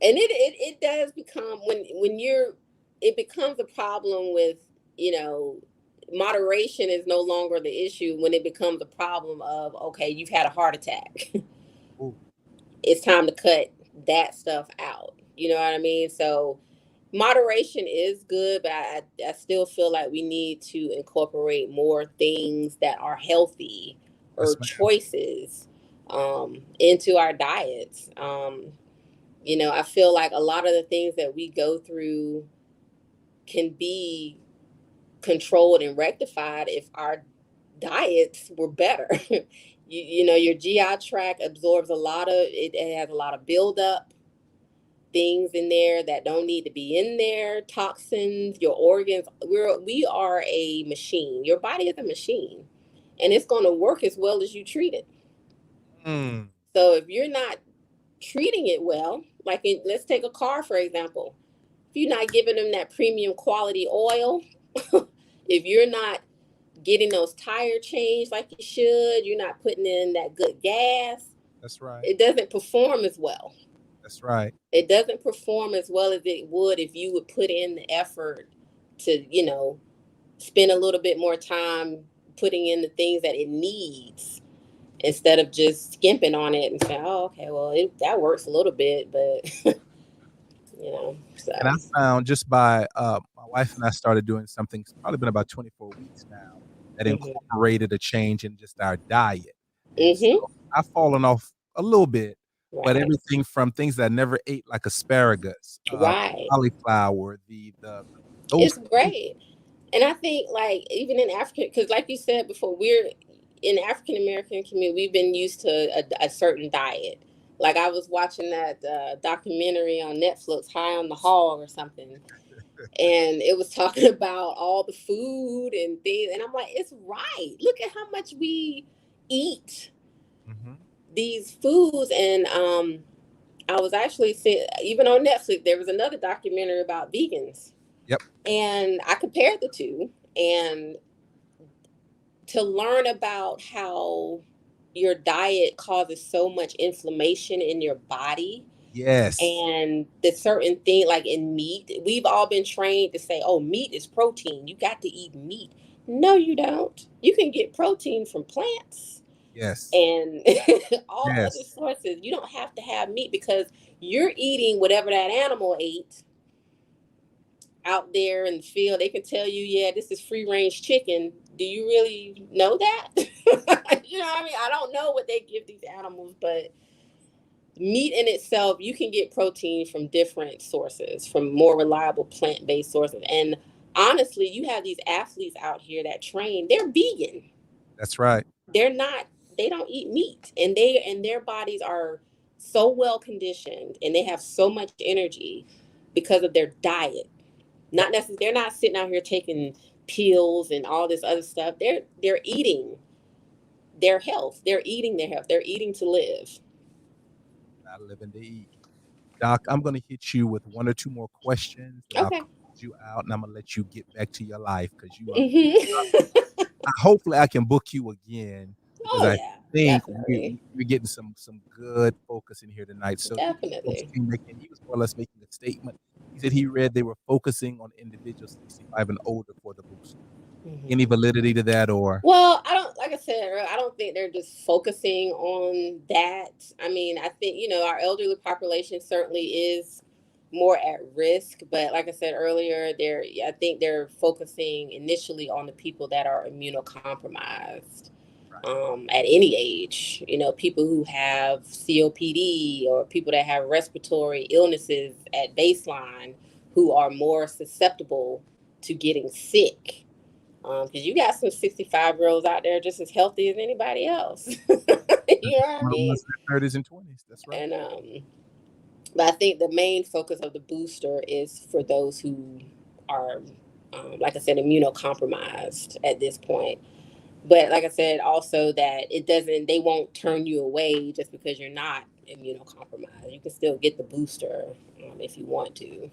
[SPEAKER 3] And it does become, it becomes a problem with, you know, moderation is no longer the issue when it becomes a problem of, okay, you've had a heart attack.
[SPEAKER 2] Ooh,
[SPEAKER 3] It's time to cut that stuff out. You know what I mean? So moderation is good, but I still feel like we need to incorporate more things that are healthy or
[SPEAKER 2] yes, ma'am.
[SPEAKER 3] choices into our diets. I feel like a lot of the things that we go through can be controlled and rectified if our diets were better. Your GI tract absorbs a lot of it, it has a lot of buildup things in there that don't need to be in there, toxins, your organs. We are a machine. Your body is a machine, and it's going to work as well as you treat it.
[SPEAKER 2] Mm,
[SPEAKER 3] So if you're not treating it well, like let's take a car for example. If you're not giving them that premium quality oil, if you're not getting those tire changed like you should, you're not putting in that good gas,
[SPEAKER 2] that's right.
[SPEAKER 3] it doesn't perform as well.
[SPEAKER 2] That's right.
[SPEAKER 3] It doesn't perform as well as it would if you would put in the effort to, spend a little bit more time putting in the things that it needs, instead of just skimping on it and saying, oh, okay, well, that works a little bit, but,
[SPEAKER 2] And I
[SPEAKER 3] so.
[SPEAKER 2] found just by my wife and I started doing something. It's probably been about 24 weeks now that
[SPEAKER 3] Hmm.
[SPEAKER 2] incorporated a change in just our diet. And so
[SPEAKER 3] Hmm.
[SPEAKER 2] I've fallen off a little bit, but
[SPEAKER 3] Right.
[SPEAKER 2] everything from things that I never ate, like asparagus,
[SPEAKER 3] Right.
[SPEAKER 2] cauliflower, the those
[SPEAKER 3] It's great. And I think, like, even in Africa, because like you said before, we're in African American community, we've been used to a certain diet. Like I was watching that documentary on Netflix, High on the Hog or something, and it was talking about all the food and things, and I'm like, it's right. Look at how much we eat
[SPEAKER 2] Mhm.
[SPEAKER 3] these foods, and I was actually seeing, even on Netflix, there was another documentary about vegans.
[SPEAKER 2] Yep.
[SPEAKER 3] And I compared the two, and to learn about how your diet causes so much inflammation in your body,
[SPEAKER 2] Yes.
[SPEAKER 3] and the certain thing like in meat, we've all been trained to say, oh, meat is protein, you got to eat meat. No, you don't. You can get protein from plants
[SPEAKER 2] Yes.
[SPEAKER 3] and all other
[SPEAKER 2] Yes.
[SPEAKER 3] sources. You don't have to have meat because you're eating whatever that animal ate out there in the field. They can tell you, yeah, this is free range chicken. Do you really know that? You know what I mean? I don't know what they give these animals, but meat in itself, you can get protein from different sources, from more reliable plant based sources. And honestly, you have these athletes out here that train, they're vegan.
[SPEAKER 2] That's right.
[SPEAKER 3] They're not, they don't eat meat, and their bodies are so well conditioned and they have so much energy because of their diet.
[SPEAKER 2] Yep.
[SPEAKER 3] Not necessarily, they're not sitting out here taking pills and all this other stuff. They're eating their health. They're eating their health. They're eating to live.
[SPEAKER 2] Not living to eat. Doc, I'm going to hit you with one or two more questions, and I'll
[SPEAKER 3] Okay.
[SPEAKER 2] close you out, and I'm going to let you get back to your life because you are.
[SPEAKER 3] Hmm.
[SPEAKER 2] Hopefully, I can book you again because
[SPEAKER 3] Oh
[SPEAKER 2] I
[SPEAKER 3] yeah,
[SPEAKER 2] think
[SPEAKER 3] definitely,
[SPEAKER 2] we're getting some good focus in here tonight. So he was
[SPEAKER 3] definitely.
[SPEAKER 2] he was more or less making a statement. He said he read they were focusing on individuals 65 and older for the boost. Any
[SPEAKER 3] Hmm.
[SPEAKER 2] validity to that, or
[SPEAKER 3] Well, I don't, like I said, I don't think they're just focusing on that. I mean, I think, our elderly population certainly is more at risk, but like I said earlier, I think they're focusing initially on the people that are immunocompromised. At any age, people who have COPD or people that have respiratory illnesses at baseline who are more susceptible to getting sick. Because you got some 65-year-olds out there just as healthy as anybody else. You know what I
[SPEAKER 2] the
[SPEAKER 3] mean?
[SPEAKER 2] ones in their 30s and 20s? That's right.
[SPEAKER 3] And but I think the main focus of the booster is for those who are, like I said, immunocompromised at this point. But like I said, also that they won't turn you away just because you're not immunocompromised. You can still get the booster if you want to.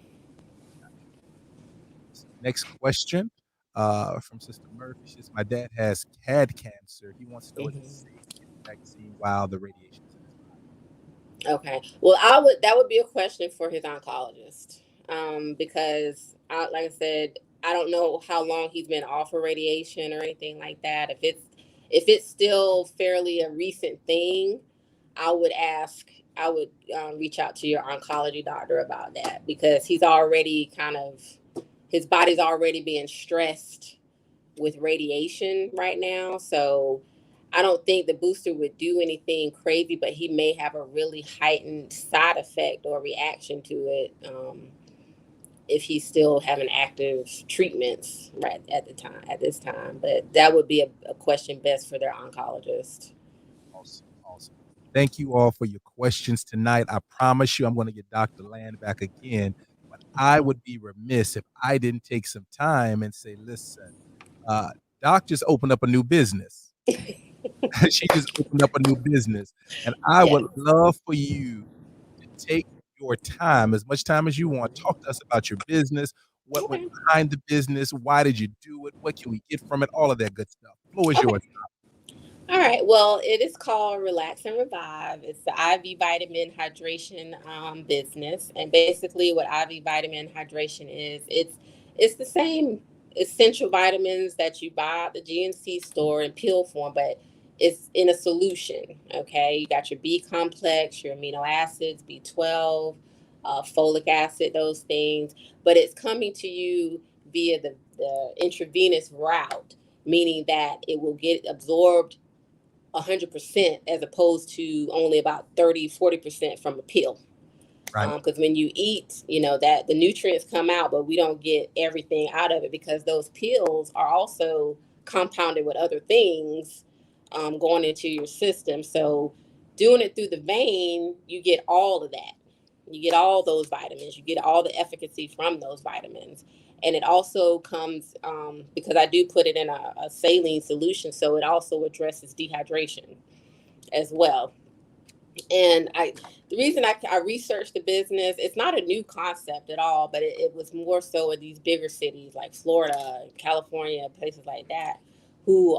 [SPEAKER 2] Next question from Sister Murphy. She says, my dad has had cancer. He wants to know is it
[SPEAKER 3] Hmm.
[SPEAKER 2] safe to get the vaccine while the radiation's in his
[SPEAKER 3] Okay. Well, that would be a question for his oncologist, because like I said, I don't know how long he's been off of radiation or anything like that. If it's still fairly a recent thing, I would ask. I would reach out to your oncology doctor about that because he's already his body's already being stressed with radiation right now. So I don't think the booster would do anything crazy, but he may have a really heightened side effect or reaction to it, if he's still having active treatments right at this time. But that would be a question best for their oncologist.
[SPEAKER 2] Awesome. Awesome. Thank you all for your questions tonight. I promise you I'm going to get Dr. Land back again. But I would be remiss if I didn't take some time and say, listen, uh, Doc just opened up a new business. She just opened up a new business. And I
[SPEAKER 3] Yeah.
[SPEAKER 2] would love for you to take your time, as much time as you want. Talk to us about your business, what went
[SPEAKER 3] Okay.
[SPEAKER 2] behind the business, why did you do it, what can we get from it, all of that good stuff. Floor is
[SPEAKER 3] Okay.
[SPEAKER 2] yours.
[SPEAKER 3] All right. Well, it is called Relax and Revive. It's the IV vitamin hydration business, and basically, what IV vitamin hydration is, it's the same essential vitamins that you buy at the GNC store in pill form, but it's in a solution. Okay, you got your B complex, your amino acids, B12, folic acid, those things, but it's coming to you via the intravenous route, meaning that it will get absorbed 100% as opposed to only about 30-40% from a pill.
[SPEAKER 2] Right.
[SPEAKER 3] Because when you eat, that the nutrients come out, but we don't get everything out of it because those pills are also compounded with other things, going into your system. So doing it through the vein, you get all of that. You get all those vitamins. You get all the efficacy from those vitamins. And it also comes, because I do put it in a saline solution, so it also addresses dehydration as well. And the reason I researched the business, it's not a new concept at all, but it was more so in these bigger cities like Florida, California, places like that, who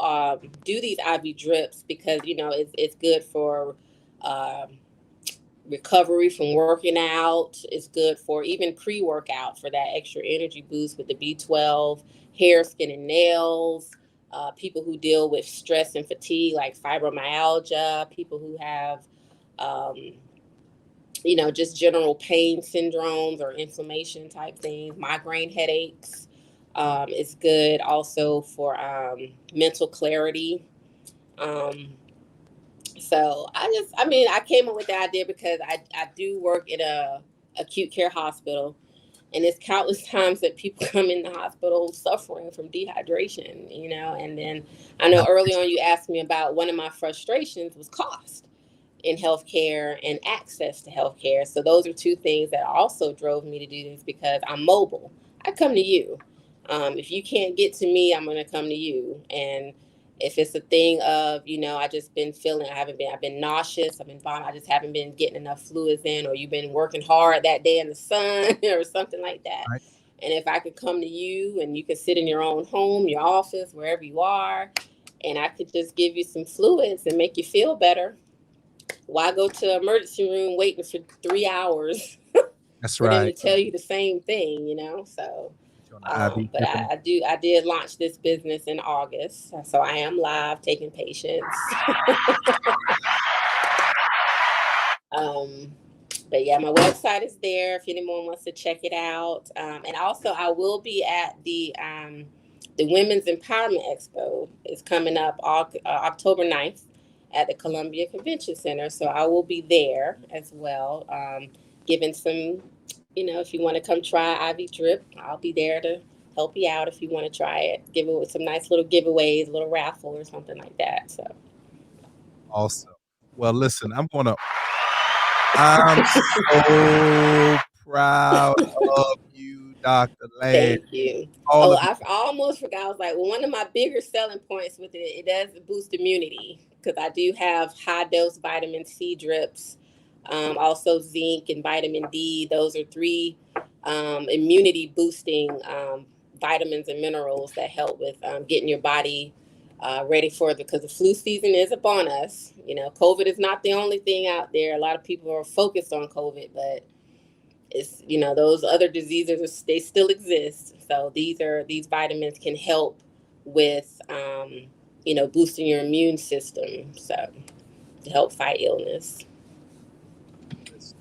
[SPEAKER 3] do these IV drips because it's good for um, recovery from working out. It's good for even pre-workout for that extra energy boost with the B12, hair, skin, and nails. People who deal with stress and fatigue, like fibromyalgia, people who have um, just general pain syndromes or inflammation type things, migraine headaches. It's good also for mental clarity. Um, so I came up with the idea because I do work in a acute care hospital, and it's countless times that people come in the hospital suffering from dehydration, and then I know early on you asked me about one of my frustrations was cost in healthcare and access to healthcare. So those are two things that also drove me to do this because I'm mobile. I come to you. If you can't get to me, I'm going to come to you. And if it's a thing of, I just been feeling, I've been nauseous, I've been vomiting, I just haven't been getting enough fluids in, or you've been working hard that day in the sun or something like that.
[SPEAKER 2] Right.
[SPEAKER 3] And if I could come to you and you could sit in your own home, your office, wherever you are, and I could just give you some fluids and make you feel better, why go to emergency room waiting for 3 hours
[SPEAKER 2] That's
[SPEAKER 3] for them to
[SPEAKER 2] right.
[SPEAKER 3] tell you the same thing? So,
[SPEAKER 2] On the IV
[SPEAKER 3] but
[SPEAKER 2] dripping.
[SPEAKER 3] I did launch this business in August, so I am live taking patients. um, but yeah, my website is there if anyone wants to check it out. And also, I will be at the Women's Empowerment Expo. It's coming up October 9th at the Columbia Convention Center. So I will be there as well, giving some, if you want to come try IV Drip, I'll be there to help you out if you want to try it. Give it with some nice little giveaways, a little raffle or something like that. So
[SPEAKER 2] Awesome. Well, listen, I'm so proud of you, Dr. Land.
[SPEAKER 3] thank you.
[SPEAKER 2] All
[SPEAKER 3] Oh,
[SPEAKER 2] of
[SPEAKER 3] I almost forgot. I was like, well, one of my bigger selling points with it does boost immunity because I do have high dose vitamin C drips, also zinc and vitamin D. Those are three immunity boosting vitamins and minerals that help with getting your body ready for it because the flu season is upon us. COVID is not the only thing out there. A lot of people are focused on COVID, but it's those other diseases they still exist. So these vitamins can help with boosting your immune system, so to help fight illness.
[SPEAKER 2] this.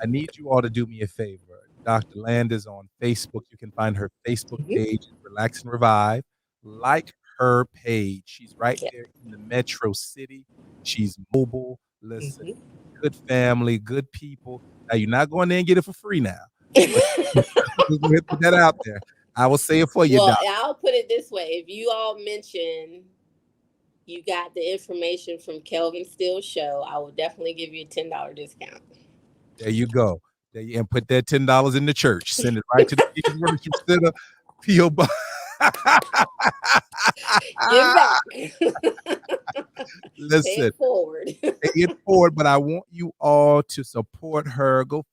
[SPEAKER 2] I need you all to do me a favor. Dr. Land is on Facebook. You can find her Facebook
[SPEAKER 3] Mm-hmm.
[SPEAKER 2] page, Relax and Revive. Like her page. She's right
[SPEAKER 3] Yeah.
[SPEAKER 2] there in the metro city. She's mobile. Listen,
[SPEAKER 3] Mm-hmm.
[SPEAKER 2] good family, good people. Now, you're not going there and get it for free now. But just go ahead and put that out there. I will say it for you,
[SPEAKER 3] Well,
[SPEAKER 2] Doc.
[SPEAKER 3] I'll put it this way: if you all mention you got the information from Kelvin Steele's show, I will definitely give you a $10 discount.
[SPEAKER 2] There you go. And put that $10 in the church. Send it right to the People's Worship Center, P.O. Box.
[SPEAKER 3] Give back. Pay
[SPEAKER 2] Listen,
[SPEAKER 3] it forward.
[SPEAKER 2] pay it forward, but I want you all to support her. Go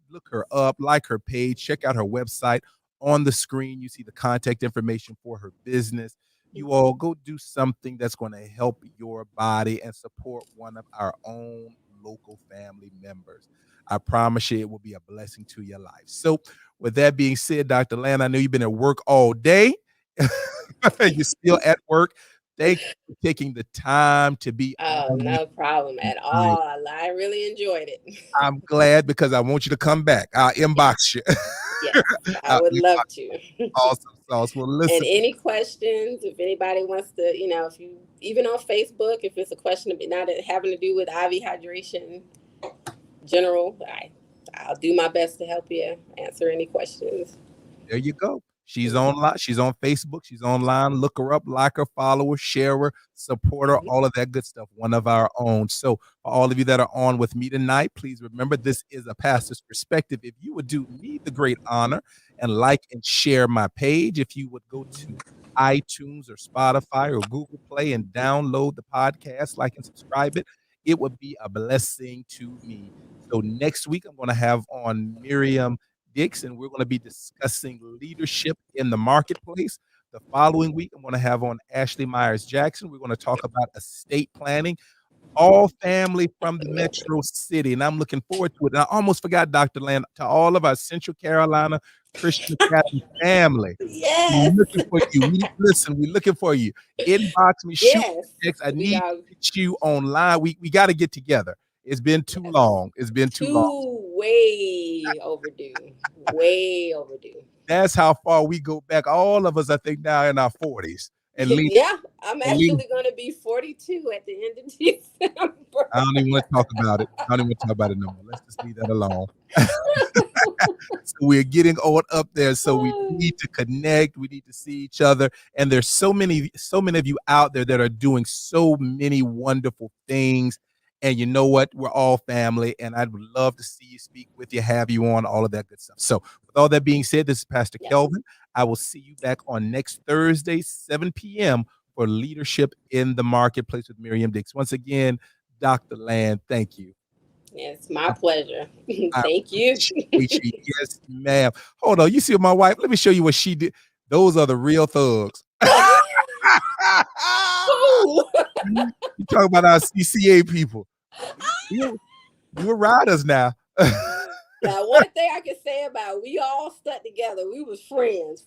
[SPEAKER 2] look her up, like her page, check out her website. On the screen, you see the contact information for her business. You all go do something that's going to help your body and support one of our own local family members. I promise you it will be a blessing to your life. So, with that being said, Dr. Land, I know you've been at work all day. You're still at work. Thank you for taking the time to be
[SPEAKER 3] Oh,
[SPEAKER 2] on with
[SPEAKER 3] no problem at
[SPEAKER 2] tonight.
[SPEAKER 3] all. I really enjoyed it.
[SPEAKER 2] I'm glad because I want you to come back. I'll inbox you.
[SPEAKER 3] Yes, I
[SPEAKER 2] I'll
[SPEAKER 3] would love
[SPEAKER 2] inbox
[SPEAKER 3] to.
[SPEAKER 2] awesome sauce. Well,
[SPEAKER 3] And
[SPEAKER 2] listen,
[SPEAKER 3] any questions, if anybody wants to, if you, even on Facebook, if it's a question not having to do with IV hydration, general, I'll do my best to help you answer any questions.
[SPEAKER 2] there you go. She's online. She's on Facebook. She's online. Look her up, like her, follow her, share her, support her,
[SPEAKER 3] Mhm.
[SPEAKER 2] all of that good stuff. One of our own. So, for all of you that are on with me tonight, please remember this is a pastor's perspective. If you would do me the great honor and like and share my page, if you would go to iTunes or Spotify or Google Play and download the podcast, like and subscribe it. it would be a blessing to me. So next week, I'm going to have on Miriam Dix, and we're going to be discussing leadership in the marketplace. The following week, I'm going to have on Ashley Myers Jackson. We're going to talk about estate planning, all family from the metro city. And I'm looking forward to it. And I almost forgot, Dr. Land, to all of our Central Carolina Christian Academy family.
[SPEAKER 3] Yes.
[SPEAKER 2] We're looking for you. We're looking for you. Inbox me, shoot
[SPEAKER 3] Yes.
[SPEAKER 2] text. I need to get you online. We got to get together. It's been too long. It's been too long.
[SPEAKER 3] Way overdue. Way overdue.
[SPEAKER 2] That's how far we go back. All of us, I think, now in our 40s. And
[SPEAKER 3] yeah, I'm actually going to be 42 at the end of December.
[SPEAKER 2] I don't even want to talk about it. I don't even want to talk about it no more. Let's just leave that alone. So we're getting old up there. So we need to connect. We need to see each other. And there's so many of you out there that are doing so many wonderful things. And you know what? We're all family. And I'd love to see you, speak with you, have you on, all of that good stuff. So with all that being said, this is Pastor Kelvin. I will see you back on next Thursday, 7 p.m. for Leadership in the Marketplace with Miriam Dix. Once again, Dr. Land, thank you.
[SPEAKER 3] It's my pleasure. Thank you.
[SPEAKER 2] Yes, ma'am. Hold on. You see my wife? Let me show you what she did. Those are the real thugs. You talk about our CCA people. We're riders now.
[SPEAKER 3] Now, one thing I can say about we all stuck together. We was friends.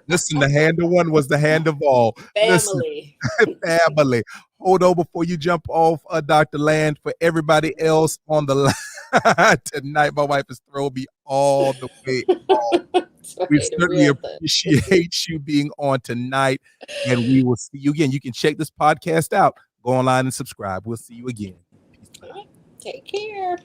[SPEAKER 2] Listen, the hand of one was the hand of all.
[SPEAKER 3] Family.
[SPEAKER 2] Listen, family. Hold on before you jump off, Dr. Land. For everybody else on the line tonight, my wife has thrown me all the way off. We certainly appreciate you being on tonight, and we will see you again. You can check this podcast out. Go online and subscribe. We'll see you again. Peace.
[SPEAKER 3] Take care.